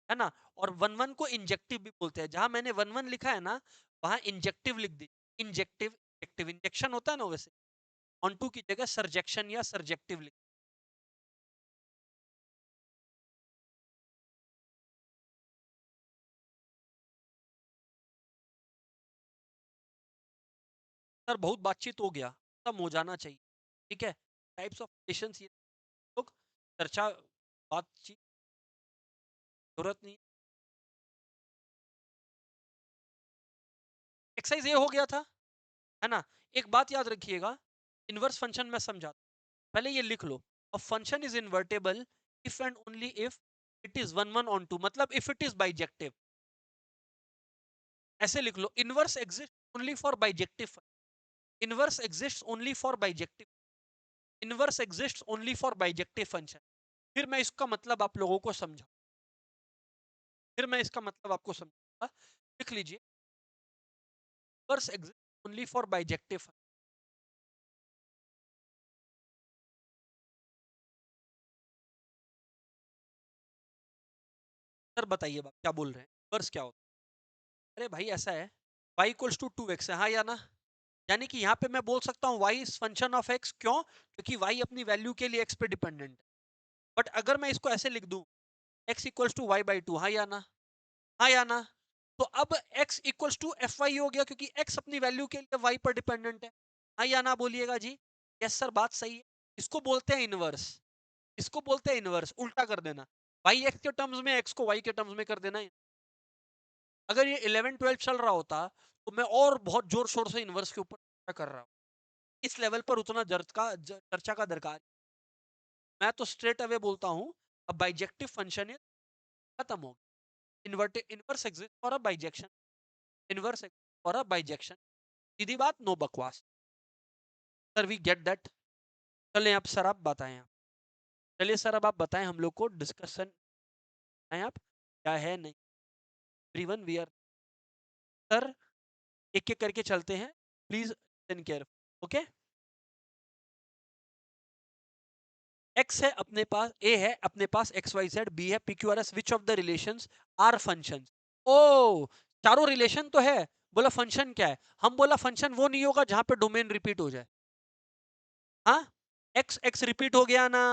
है ना, और वन वन को इंजेक्टिव भी बोलते हैं, जहां मैंने वन वन लिखा है ना वहां इंजेक्टिव लिख दी, इंजेक्टिव, इंजेक्टिव इंजेक्शन होता है ना वैसे, ऑन टू की जगह सरजेक्शन या सब्जेक्टिव लिख, सर बहुत बातचीत हो गया, खत्म हो जाना चाहिए, ठीक है, टाइप्स ऑफ रिलेशंस ये लोग चर्चा, बातचीत, जरूरत नहीं, एक्सरसाइज ये हो गया था, है ना, एक बात याद रखिएगा, इनवर्स फंक्शन में समझा, पहले ये लिख लो, a function is invertible if and only if it is one one onto टू, मतलब इफ इट इज बाइजेक्टिव, ऐसे लिख लो, inverse exist only for bijective, inverse exist only for bijective, inverse exist only for bijective function, फिर मैं इसका मतलब आप लोगों को समझा, फिर मैं इसका मतलब आपको समझाऊंगा, लिख लीजिए, inverse exist only for bijective, sir बताइए बात क्या बोल रहे हैं, इनवर्स क्या होता है, अरे भाई ऐसा है, y इक्वल्स टू 2x है, हाँ या ना, यानी कि यहाँ पे मैं बोल सकता हूँ y is function of x, क्यों, क्योंकि y अपनी वैल्यू के लिए x पे डिपेंडेंट है, बट अगर मैं इसको ऐसे लिख दूं x इक्वल्स टू y/2, हाँ या ना, हाँ या ना, तो अब x equals to f y हो गया, क्योंकि x अपनी वैल्यू के लिए y पर डिपेंडेंट है, हाँ या ना बोलिएगा जी, यस सर बात सही है, इसको बोलते हैं इनवर्स, इसको बोलते हैं इनवर्स, उल्टा कर देना, y x के टर्म्स में x को y के टर्म्स में कर देना, अगर ये 11 12 चल रहा होता तो मैं और बहुत जोर शोर से इनवर्स के ऊपर चर्चा कर रहा हूँ, इस लेवल पर उतना चर्चा का दरकार, मैं तो स्ट्रेट अवे बोलता हूँ, अब बाइजेक्टिव फंक्शन है, खत्म हो, inverted, inverse exist for a bijection, inverse for a bijection, सीधी बात, नो बकवास, सर वी गेट दैट, चलें अब सर आप बताएं, आप चलिए सर अब आप बताएं, हम लोग को डिस्कशन है, आप क्या है नहीं, एवरीवन वी आर, सर एक एक करके चलते हैं, please take care, okay, X है अपने पास, ए है अपने पास, एक्स वाई जेड, बी है P Q R S, which of the relations are function, ओ चारों रिलेशन तो है, बोला फंक्शन क्या है, हम बोला फंक्शन वो नहीं होगा जहां पे डोमेन रिपीट हो जाए, हाँ, एक्स एक्स रिपीट हो गया ना,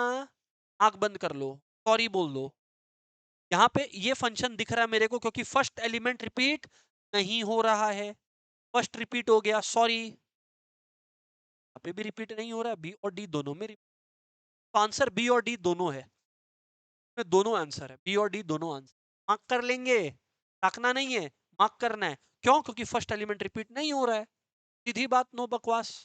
आंख बंद कर लो, सॉरी बोल दो, यहाँ पे ये फंक्शन दिख रहा है मेरे को क्योंकि फर्स्ट एलिमेंट रिपीट नहीं हो रहा है, फर्स्ट रिपीट हो गया, सॉरी, यहाँ पे भी रिपीट नहीं हो रहा, बी और डी दोनों में तो आंसर बी और डी दोनों है, में दोनों आंसर है, बी और डी दोनों आंसर, मार्क कर लेंगे, ताकना नहीं है, मार्क करना है, क्यों, क्योंकि फर्स्ट एलिमेंट रिपीट नहीं हो रहा है, सीधी बात, नो बकवास।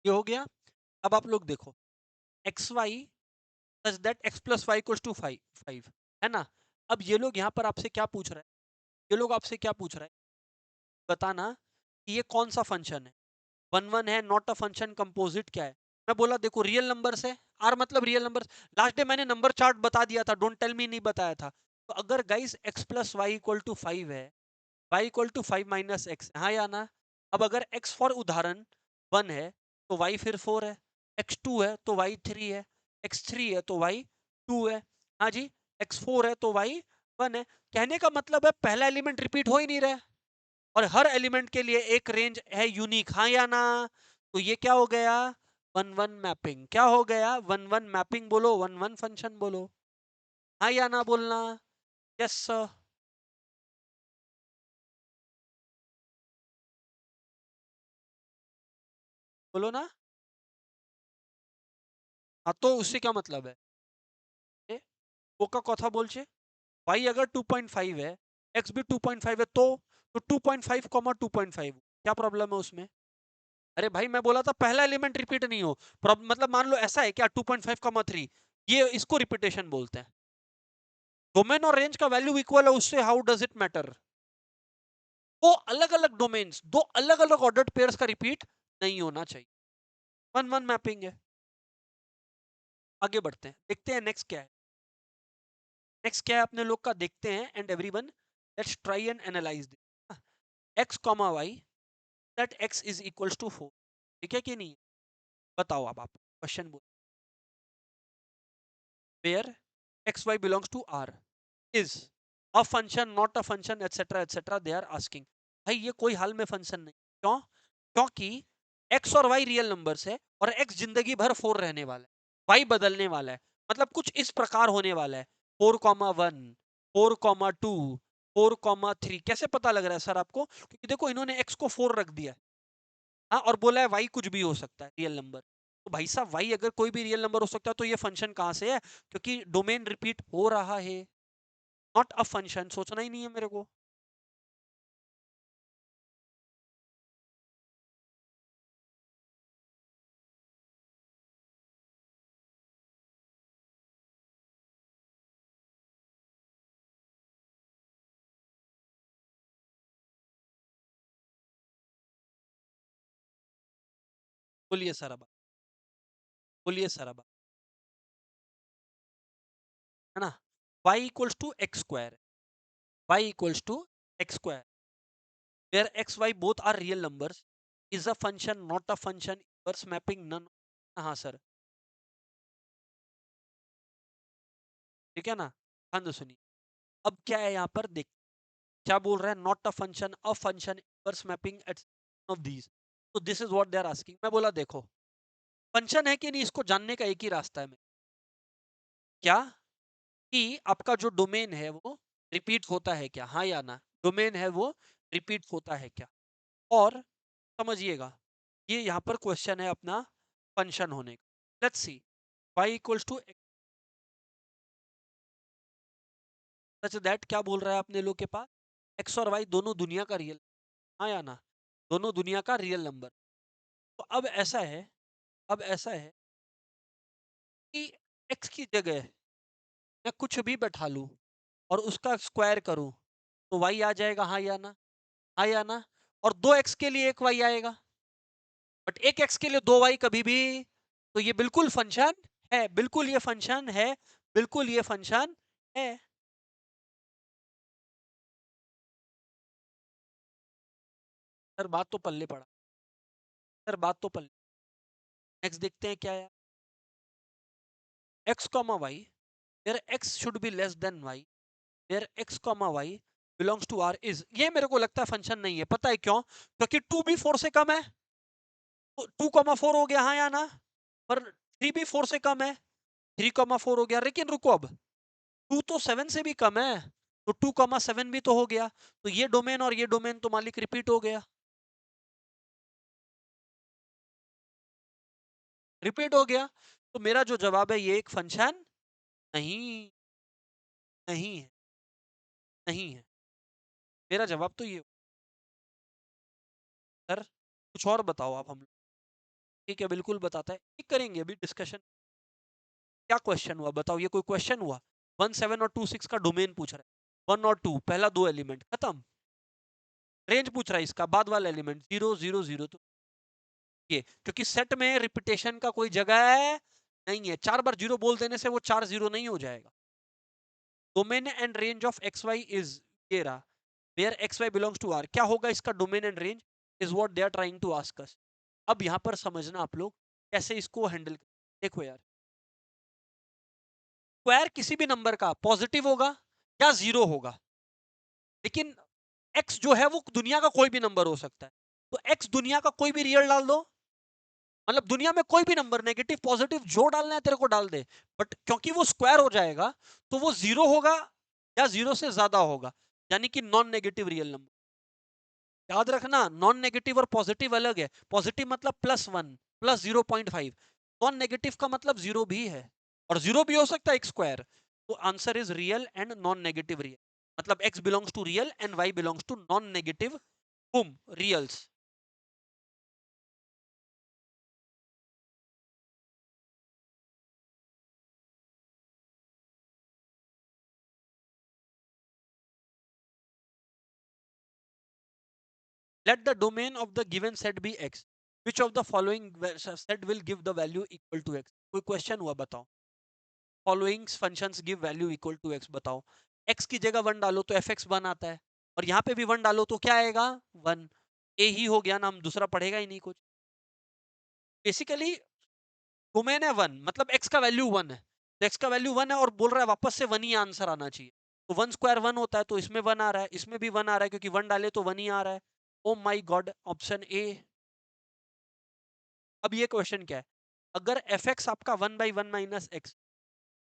ये हो गया। अब आप लोग देखो x y such that x plus y equals to five, है ना। अब ये लोग यहाँ पर आपसे क्या पूछ रहे हैं, ये लोग आपसे क्या पूछ रहे हैं, बताना कि ये कौन सा फंक्शन है, वन वन है, नॉट अ फंक्शन, कंपोजिट क्या है। मैं बोला देखो रियल नंबर्स है, आर मतलब रियल नंबर्स। लास्ट डे मैंने नंबर चार्ट बता दिया था, डोंट टेल मी नहीं बताया था। तो अगर guys X plus Y equal to five है, Y equal to five minus X, हाँ या ना। अब अगर एक्स फॉर उदाहरण वन है तो वाई फिर फोर है, एक्स टू है तो वाई थ्री है, एक्स थ्री है तो वाई टू है, हाँ जी, एक्स फोर है तो वाई वन है। कहने का मतलब है पहला एलिमेंट रिपीट हो ही नहीं रहा है, और हर एलिमेंट के लिए एक रेंज है यूनिक, हाँ या ना। तो ये क्या हो गया, वन वन मैपिंग। क्या हो गया, वन वन मैपिंग बोलो, वन वन फंक्शन बोलो, हाँ या ना बोलना। Yes sir. बोलो ना। हाँ तो उससे क्या मतलब है, ए, ओ का कथा बोलছে वाई अगर 2.5 है, एक्स भी 2.5 है, तो 2.5 कॉमा 2.5 क्या प्रॉब्लम है उसमें। अरे भाई मैं बोला था पहला एलिमेंट रिपीट नहीं हो, मतलब मान लो ऐसा है क्या 2.5 कॉमा 3, ये इसको रिपीटेशन बोलते हैं। डोमेन और रेंज का वैल्यू इक्वल है, उससे हाउ डज इट मैटर। वो अलग अलग डोमेन्स, दो अलग अलग ऑर्डर्ड पेयर्स का रिपीट नहीं होना चाहिए, वन वन मैपिंग है। आगे बढ़ते हैं, देखते हैं नेक्स्ट क्या है। नेक्स्ट क्या है अपने लोग का, देखते हैं and everyone let's try and analyse this. X comma y that x is equals to 4, ठीक है कि नहीं। बताओ अब आप क्वेश्चन बोलो, where x y belongs to R is a function not a function etcetera they are asking. भाई ये कोई हाल में फंक्शन नहीं, क्यों, क्योंकि एक्स और वाई रियल नंबर्स है, और एक्स जिंदगी भर फोर रहने वाला है, वाई बदलने वाला है। मतलब कुछ इस प्रकार होने वाला है, 4,1, 4,2, 4,3। कैसे पता लग रहा है सर आपको, क्योंकि देखो इन्होंने एक्स को फोर रख दिया है, हाँ, और बोला है वाई कुछ भी हो सकता है रियल नंबर। तो भाई साहब वाई अगर कोई भी रियल नंबर हो सकता है तो ये फंक्शन कहाँ से है, क्योंकि डोमेन रिपीट हो रहा है, नॉट अ फंक्शन। सोचना ही नहीं है मेरे को। बोलिए सर अब, बोलिए सर अब, है ना। y equals to x square, y equals to x square, where x y both are real numbers is a function not a function, inverse mapping none। हाँ सर, ठीक है ना। हाँ तो सुनिए, अब क्या है यहाँ पर देख, क्या बोल रहा है, not a function, a function, inverse mapping at of these. तो this is what they are asking. मैं बोला देखो फंक्शन है कि नहीं, इसको जानने का एक ही रास्ता है। क्या, कि आपका जो डोमेन है वो रिपीट होता है क्या, हाँ या ना। डोमेन है वो रिपीट होता है क्या। और समझिएगा, ये यहाँ पर क्वेश्चन है अपना फंक्शन होने का। Let's see, y equals to such that, क्या बोल रहा है अपने लोग के पास, x और y दोनों दुनिया का रियल, हाँ या ना, दोनों दुनिया का रियल नंबर। तो अब ऐसा है, अब ऐसा है कि x की जगह मैं कुछ भी बैठा लूं और उसका स्क्वायर करूं तो y आ जाएगा, हाँ या ना, हाँ या ना। और दो x के लिए एक y आएगा, बट एक x के लिए दो y कभी भी। तो ये बिल्कुल फंक्शन है, बिल्कुल ये फंक्शन है, बिल्कुल ये फंक्शन है। सर बात तो पल्ले पड़ा, सर बात तो पल्ले। नेक्स्ट देखते हैं क्या है, x comma y, where x should be less than y, where x comma y belongs to r is. ये मेरे को लगता है फंक्शन नहीं है, पता है क्यों, क्योंकि 2 भी 4 से कम है, तो 2,4 हो गया, हाँ या ना। पर 3 भी 4 से कम है, 3,4 हो गया। लेकिन रुको, अब 2 तो 7 से भी कम है, तो 2,7 भी तो हो गया। तो ये डोमेन और ये डोमेन तो मालिक रिपीट हो गया, रिपीट हो गया। तो मेरा जो जवाब है ये एक फंक्शन नहीं, नहीं है, नहीं है। मेरा जवाब तो ये। सर कुछ और बताओ आप हम। ठीक है, बिल्कुल बताता है, ठीक करेंगे अभी डिस्कशन। क्या क्वेश्चन हुआ बताओ, ये कोई क्वेश्चन हुआ? 17 और 26 का डोमेन पूछ रहा है, 1 और 2 पहला दो एलिमेंट खत्म। रेंज पूछ रहा है इसका बाद वाला एलिमेंट 0 0 0, तो ये क्योंकि सेट में रिपीटेशन का कोई जगह है नहीं है, 4 बार 0 बोल देने से वो 4 0 नहीं हो जाएगा। Domain and range of x y is, ये रहा, where x y belongs to R, क्या होगा इसका domain and range, is what they are trying to ask us. अब यहां पर समझना आप लोग कैसे इसको हैंडल। देखो यार, स्क्वायर किसी भी नंबर का पॉजिटिव होगा या जीरो होगा, लेकिन एक्स जो है वो दुनिया का कोई भी नंबर हो सकता है। तो एक्स दुनिया का कोई भी रियल डाल दो, मतलब दुनिया में कोई भी नंबर नेगेटिव पॉजिटिव जो डालना है तेरे को डाल दे, बट क्योंकि वो स्क्वायर हो जाएगा तो वो जीरो होगा या जीरो से ज्यादा होगा, यानी कि नॉन नेगेटिव रियल नंबर। याद रखना, नॉन नेगेटिव और पॉजिटिव अलग है। पॉजिटिव मतलब +1 +0.5, नॉन नेगेटिव का मतलब जीरो भी है, और जीरो भी हो सकता है एक स्क्वायर। तो answer is real and non negative real, मतलब x belongs to real and y belongs to non negative, boom, reals. Let the domain of the given set be x. Which of the following set will give the value equal to x? कोई question हुआ बताओ। Following functions give value equal to x, बताओ। x की जगह 1 डालो तो fx 1 आता है, और यहाँ पे भी 1 डालो तो क्या आएगा 1। ए ही हो गया ना, हम दूसरा पढ़ेगा ही नहीं कुछ। बेसिकली डोमेन है 1, मतलब x का वैल्यू 1 है, तो x का वैल्यू 1 है और बोल रहा है वापस से 1 ही आंसर आना चाहिए। तो 1 स्क्वायर 1 होता है, तो इसमें 1 आ रहा है, इसमें भी 1 आ रहा है, क्योंकि 1 डाले तो 1 ही आ रहा है। ओ माई गॉड, ऑप्शन ए। अब ये क्वेश्चन क्या है, अगर एफ एक्स आपका 1/1 - एक्स,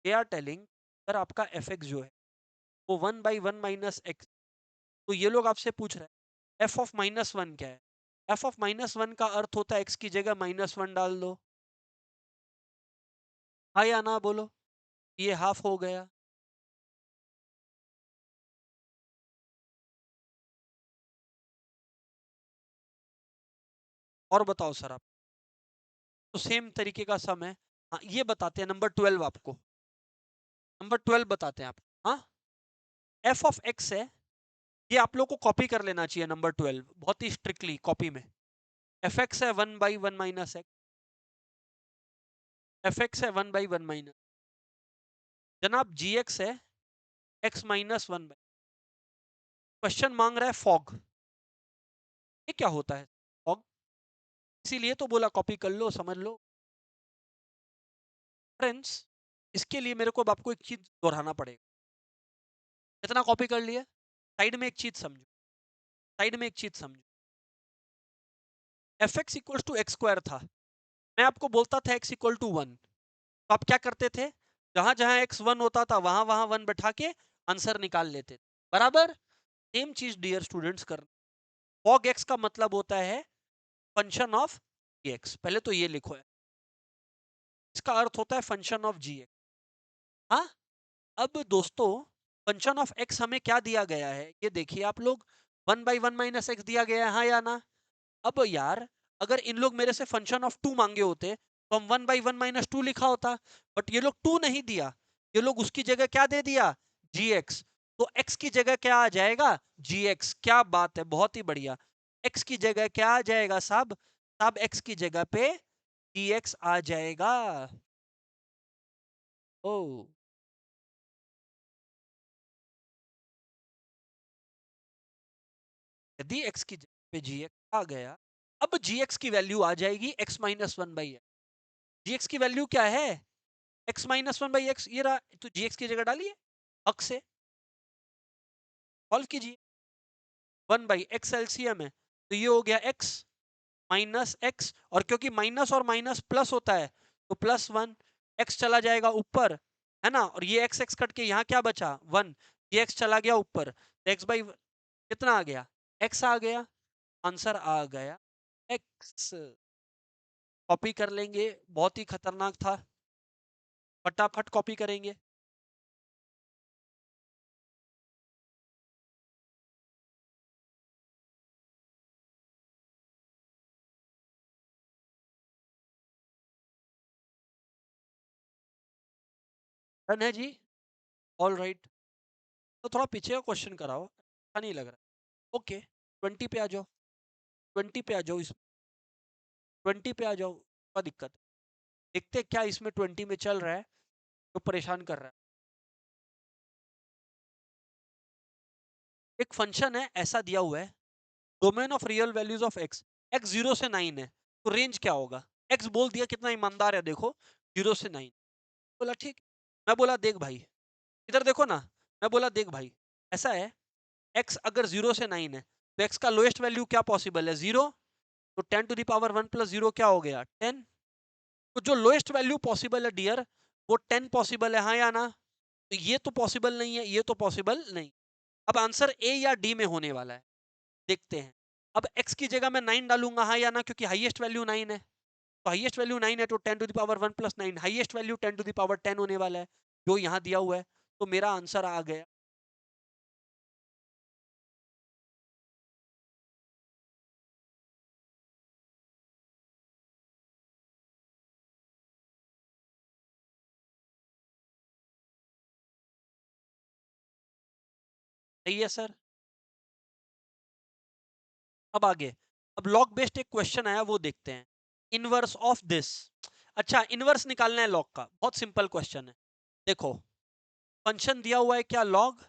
दे आर टेलिंग, अगर आपका एफ एक्स जो है वो 1/1 - एक्स, तो ये लोग आपसे पूछ रहे हैं एफ ऑफ -1 क्या है। एफ ऑफ -1 का अर्थ होता है एक्स की जगह -1 डाल दो। हाँ या ना बोलो, ये हाफ हो गया। और बताओ सर आप, तो सेम तरीके का सम है। हाँ, ये बताते हैं नंबर 12 आपको, नंबर 12 बताते हैं आप। हाँ, एफ ऑफ एक्स है, ये आप लोग को कॉपी कर लेना चाहिए नंबर 12, बहुत ही स्ट्रिक्टली कॉपी में। एफ एक्स है 1/1 - एक्स, एफ एक्स है 1/1 - जनाब, जी एक्स है x-1। क्वेश्चन मांग रहा है फॉग, ये क्या होता है फॉग, इसीलिए तो बोला कॉपी कर लो समझ लो। फ्रेंड्स, इसके लिए मेरे को अब आपको एक चीज दोहराना पड़ेगा। कितना कॉपी कर लिया, साइड में एक चीज समझो, साइड में एक चीज समझो। F x equal to x square था, मैं आपको बोलता था x इक्वल टू 1, तो आप क्या करते थे, जहां जहां x 1 होता था वहां वहां 1 बैठा के आंसर निकाल लेते थे, बराबर। सेम चीज डियर स्टूडेंट्स कर, फॉग x का मतलब होता है फंक्शन ऑफ जी एक्स, पहले तो ये लिखो है, इसका अर्थ होता है फंक्शन ऑफ जी एक्स। हाँ, अब दोस्तों, फंक्शन ऑफ एक्स हमें क्या दिया गया है, ये देखिए आप लोग, 1/1 - एक्स दिया गया है, हाँ या ना। अब यार, अगर इन लोग मेरे से फंक्शन ऑफ 2 मांगे होते तो हम 1/1 - 2 लिखा होता, बट ये लोग 2 नहीं दिया, ये लोग उसकी जगह क्या दे दिया, जी एक्स। तो एक्स की जगह क्या आ जाएगा, जी एक्स, क्या बात है, बहुत ही बढ़िया। एक्स की जगह क्या आ जाएगा साहब, साहब एक्स की जगह पे जी एक्स आ जाएगा। ओ, यदि x की जगह पे gx आ गया, अब gx की वैल्यू आ जाएगी x-1/x। gx की वैल्यू क्या है, x-1/x, ये रहा, तो gx की जगह डालिए, हक से सॉल्व कीजिए। 1/x एलसीएम है, तो ये हो गया x माइनस एक्स, और क्योंकि माइनस और माइनस प्लस होता है तो +1, x चला जाएगा ऊपर, है ना, और ये x x कट के यहाँ क्या बचा 1, ये x चला गया ऊपर, तो कितना आ गया, x आ गया, आंसर आ गया x। कॉपी कर लेंगे, बहुत ही खतरनाक था, फटाफट कॉपी करेंगे। डन है जी, ऑल राइट। तो थोड़ा पीछे का क्वेश्चन कराओ, अच्छा नहीं लग रहा। ओके 20 पे आ जाओ, 20 पे आ जाओ, इस 20 पे आ जाओ, क्या दिक्कत है? देखते हैं क्या इसमें 20 में चल रहा है तो परेशान कर रहा है। एक फंक्शन है ऐसा दिया हुआ है, domain of real values of x, x 0 से 9 है, तो रेंज क्या होगा? एक्स बोल दिया, कितना ईमानदार है देखो, 0 से 9। बोला ठीक। मैं बोला देख भाई, इधर देखो ना, मैं बोला देख भाई, ऐसा है, एक्स अगर 0 से 9 है तो एक्स का लोएस्ट वैल्यू क्या पॉसिबल है? 0। तो 10 टू द पावर 1 प्लस 0 क्या हो गया? 10। तो जो लोएस्ट वैल्यू पॉसिबल है डियर, वो 10 पॉसिबल है, हाँ या ना? तो ये तो पॉसिबल नहीं है, ये तो पॉसिबल नहीं। अब आंसर ए या डी में होने वाला है, देखते हैं। अब x की जगह मैं 9 डालूंगा, हाँ या ना? क्योंकि हाईएस्ट वैल्यू 9 है, तो हाईएस्ट वैल्यू 9 है तो 10 to the power 1 plus 9, highest value 10 to the power 10 होने वाला है, जो यहाँ दिया हुआ है। तो मेरा आंसर आ गया। सही है सर। अब आगे, अब लॉग बेस्ड एक क्वेश्चन आया, वो देखते हैं। इनवर्स ऑफ दिस, अच्छा इनवर्स निकालना है लॉग का, बहुत सिंपल क्वेश्चन है। देखो फंक्शन दिया हुआ है क्या? लॉग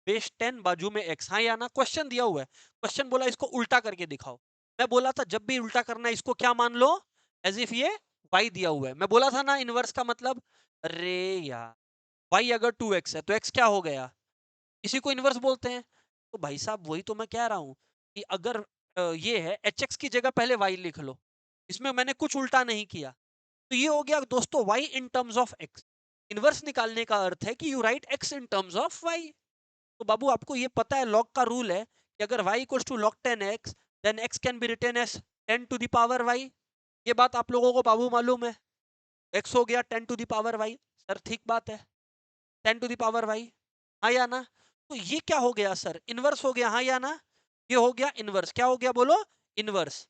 बेस 10 बाजू में x, हाँ या ना? क्वेश्चन दिया हुआ है, क्वेश्चन बोला इसको उल्टा करके दिखाओ। मैं बोला था जब भी उल्टा करना है इसको क्या मान लो? एज इफ ये y दिया हुआ है। मैं बोला था ना इनवर्स का मतलब, अरे यार, y अगर 2x है तो x क्या हो गया? इसी को इनवर्स बोलते हैं। तो भाई साहब वही तो मैं कह रहा हूं कि अगर ये है hx की जगह पहले y लिख लो, इसमें मैंने कुछ उल्टा नहीं किया। तो ये हो गया दोस्तों y in terms of x। Inverse निकालने का अर्थ है कि you right x in terms of y। तो बाबू आपको ये पता है, लॉग का रूल है कि अगर y equals to log 10x, then x can be written as 10 to the power y। ये बात आप लोगों को बाबू मालूम है, x हो गया 10 to the power y। Sir ठीक बात है, 10 टू द पावर y, हाँ या ना? तो ये क्या हो गया सर? इनवर्स हो गया, हाँ या ना? ये हो गया इनवर्स। क्या हो गया बोलो? इनवर्स।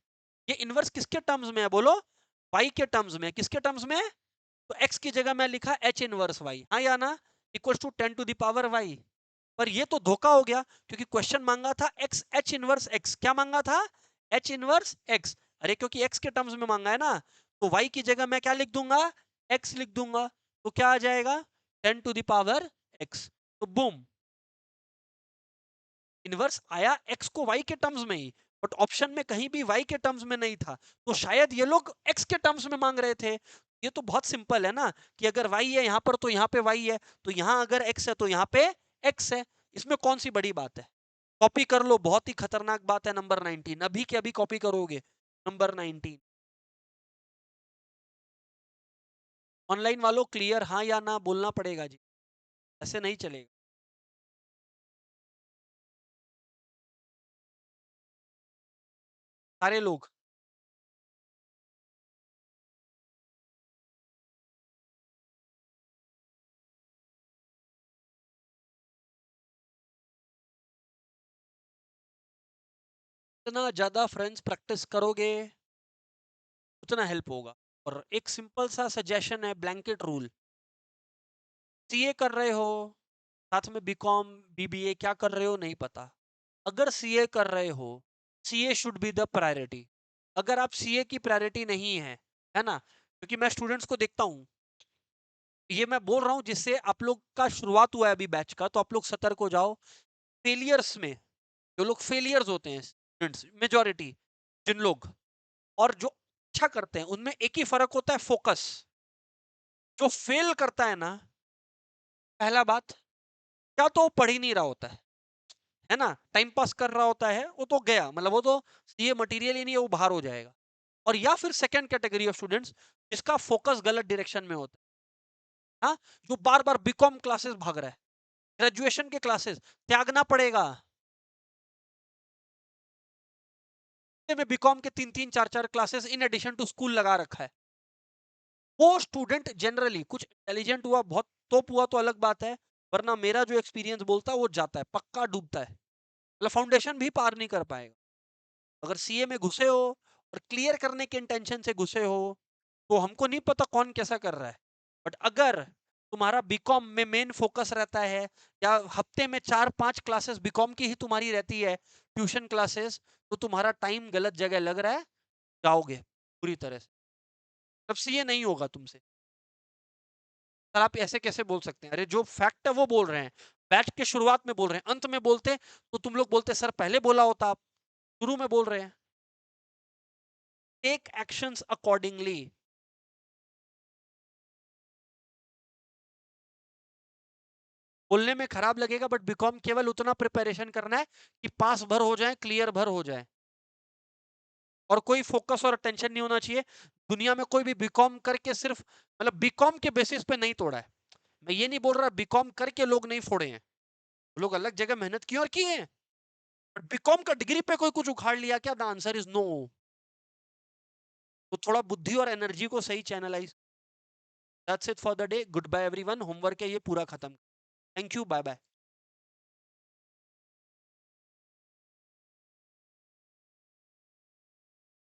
ये इनवर्स किसके टर्म्स में है बोलो? y के टर्म्स में। किसके टर्म्स में? तो x की जगह मैं लिखा h इनवर्स y, हाँ या ना? Equals to 10 to the power y। पर ये तो धोखा हो गया, क्योंकि क्वेश्चन मांगा था x h इनवर्स x। क्या मांगा था? h inverse x। अरे क्योंकि x के टर्म्स में मांगा है ना, तो y की जगह मैं क्या लिख दूंगा? x लिख दूंगा। तो क्या आ जाएगा? 10 टू द पावर x। तो बूम, इनवर्स आया x को y के टर्म्स में ही, बट ऑप्शन में कहीं भी y के टर्म्स में नहीं था। तो शायद ये लोग x के टर्म्स में मांग रहे थे। ये तो बहुत सिंपल है ना, कि अगर y है यहाँ पर तो यहाँ पे y है, तो यहाँ अगर x है तो यहाँ पे x है। इसमें कौन सी बड़ी बात है? कॉपी कर लो, बहुत ही खतरनाक बात है। नंबर 19 अभी के अभी कॉपी करोगे, नंबर 19। ऑनलाइन वालों क्लियर, हाँ या ना बोलना पड़ेगा जी, ऐसे नहीं चलेगा। सारे लोग। जितना ज्यादा फ्रेंड्स प्रैक्टिस करोगे उतना हेल्प होगा। और एक सिंपल सा सजेशन है, ब्लैंकेट रूल। सीए कर रहे हो, साथ में बीकॉम बीबीए क्या कर रहे हो नहीं पता, अगर सीए कर रहे हो, CA should be the priority. अगर आप सीए की प्रायोरिटी नहीं है ना, क्योंकि मैं स्टूडेंट्स को देखता हूँ, ये मैं बोल रहा हूँ जिससे आप लोग का शुरुआत हुआ है अभी बैच का, तो आप लोग सतर्क हो जाओ। फेलियर्स में जो लोग फेलियर्स होते हैं स्टूडेंट्स, मेजोरिटी जिन लोग, और जो अच्छा करते हैं, उनमें एक ही फर्क होता है, फोकस। जो फेल करता है ना, पहला बात, क्या तो वो पढ़ ही नहीं रहा होता है ना, टाइम पास कर रहा होता है, वो तो गया, मतलब वो तो ये मटेरियल ही नहीं है, वो बाहर हो जाएगा। और या फिर सेकंड कैटेगरी ऑफ स्टूडेंट्स, जिसका फोकस गलत डायरेक्शन में होता है, हाँ, जो बार बार बीकॉम क्लासेस भाग रहा है, ग्रेजुएशन के क्लासेस त्यागना पड़ेगा। में बीकॉम के 3-3 4-4 classes in addition to school लगा रखा है। वो स्टूडेंट जनरली कुछ इंटेलिजेंट हुआ, बहुत तोप हुआ तो अलग बात है, वरना मेरा जो एक्सपीरियंस बोलता है वो जाता है, पक्का डूबता है, मतलब फाउंडेशन भी पार नहीं कर पाएगा। अगर सीए में घुसे हो और क्लियर करने के इंटेंशन से घुसे हो, तो हमको नहीं पता कौन कैसा कर रहा है, बट अगर तुम्हारा बीकॉम में मेन फोकस रहता है, या हफ्ते में 4-5 क्लासेस बीकॉम की ही तुम्हारी रहती है, ट्यूशन क्लासेस, तो तुम्हारा टाइम गलत जगह लग रहा है, जाओगे पूरी तरह से। तब से ये नहीं होगा तुमसे। सर आप ऐसे कैसे बोल सकते हैं? अरे जो फैक्ट है वो बोल रहे हैं, बैठ के शुरुआत में बोल रहे हैं, अंत में बोलते तो तुम लोग बोलते सर पहले बोला होता, आप शुरू में बोल रहे हैं। Take actions accordingly. बोलने में खराब लगेगा, बट बीकॉम केवल उतना प्रिपरेशन करना है कि पास भर हो जाए, क्लियर भर हो जाए, और कोई फोकस और अटेंशन नहीं होना चाहिए। दुनिया में कोई भी बीकॉम करके सिर्फ मतलब बीकॉम के बेसिस पे नहीं तोड़ा है। मैं ये नहीं बोल रहा बीकॉम करके लोग नहीं फोड़े हैं, लोग अलग जगह मेहनत की और किए हैं, बट बीकॉम का डिग्री पे कोई कुछ उखाड़ लिया क्या? The answer is no. तो थोड़ा बुद्धि और एनर्जी को सही channelise. That's it for the day. Good bye everyone. Homework है ये पूरा खत्म। Thank you, bye bye.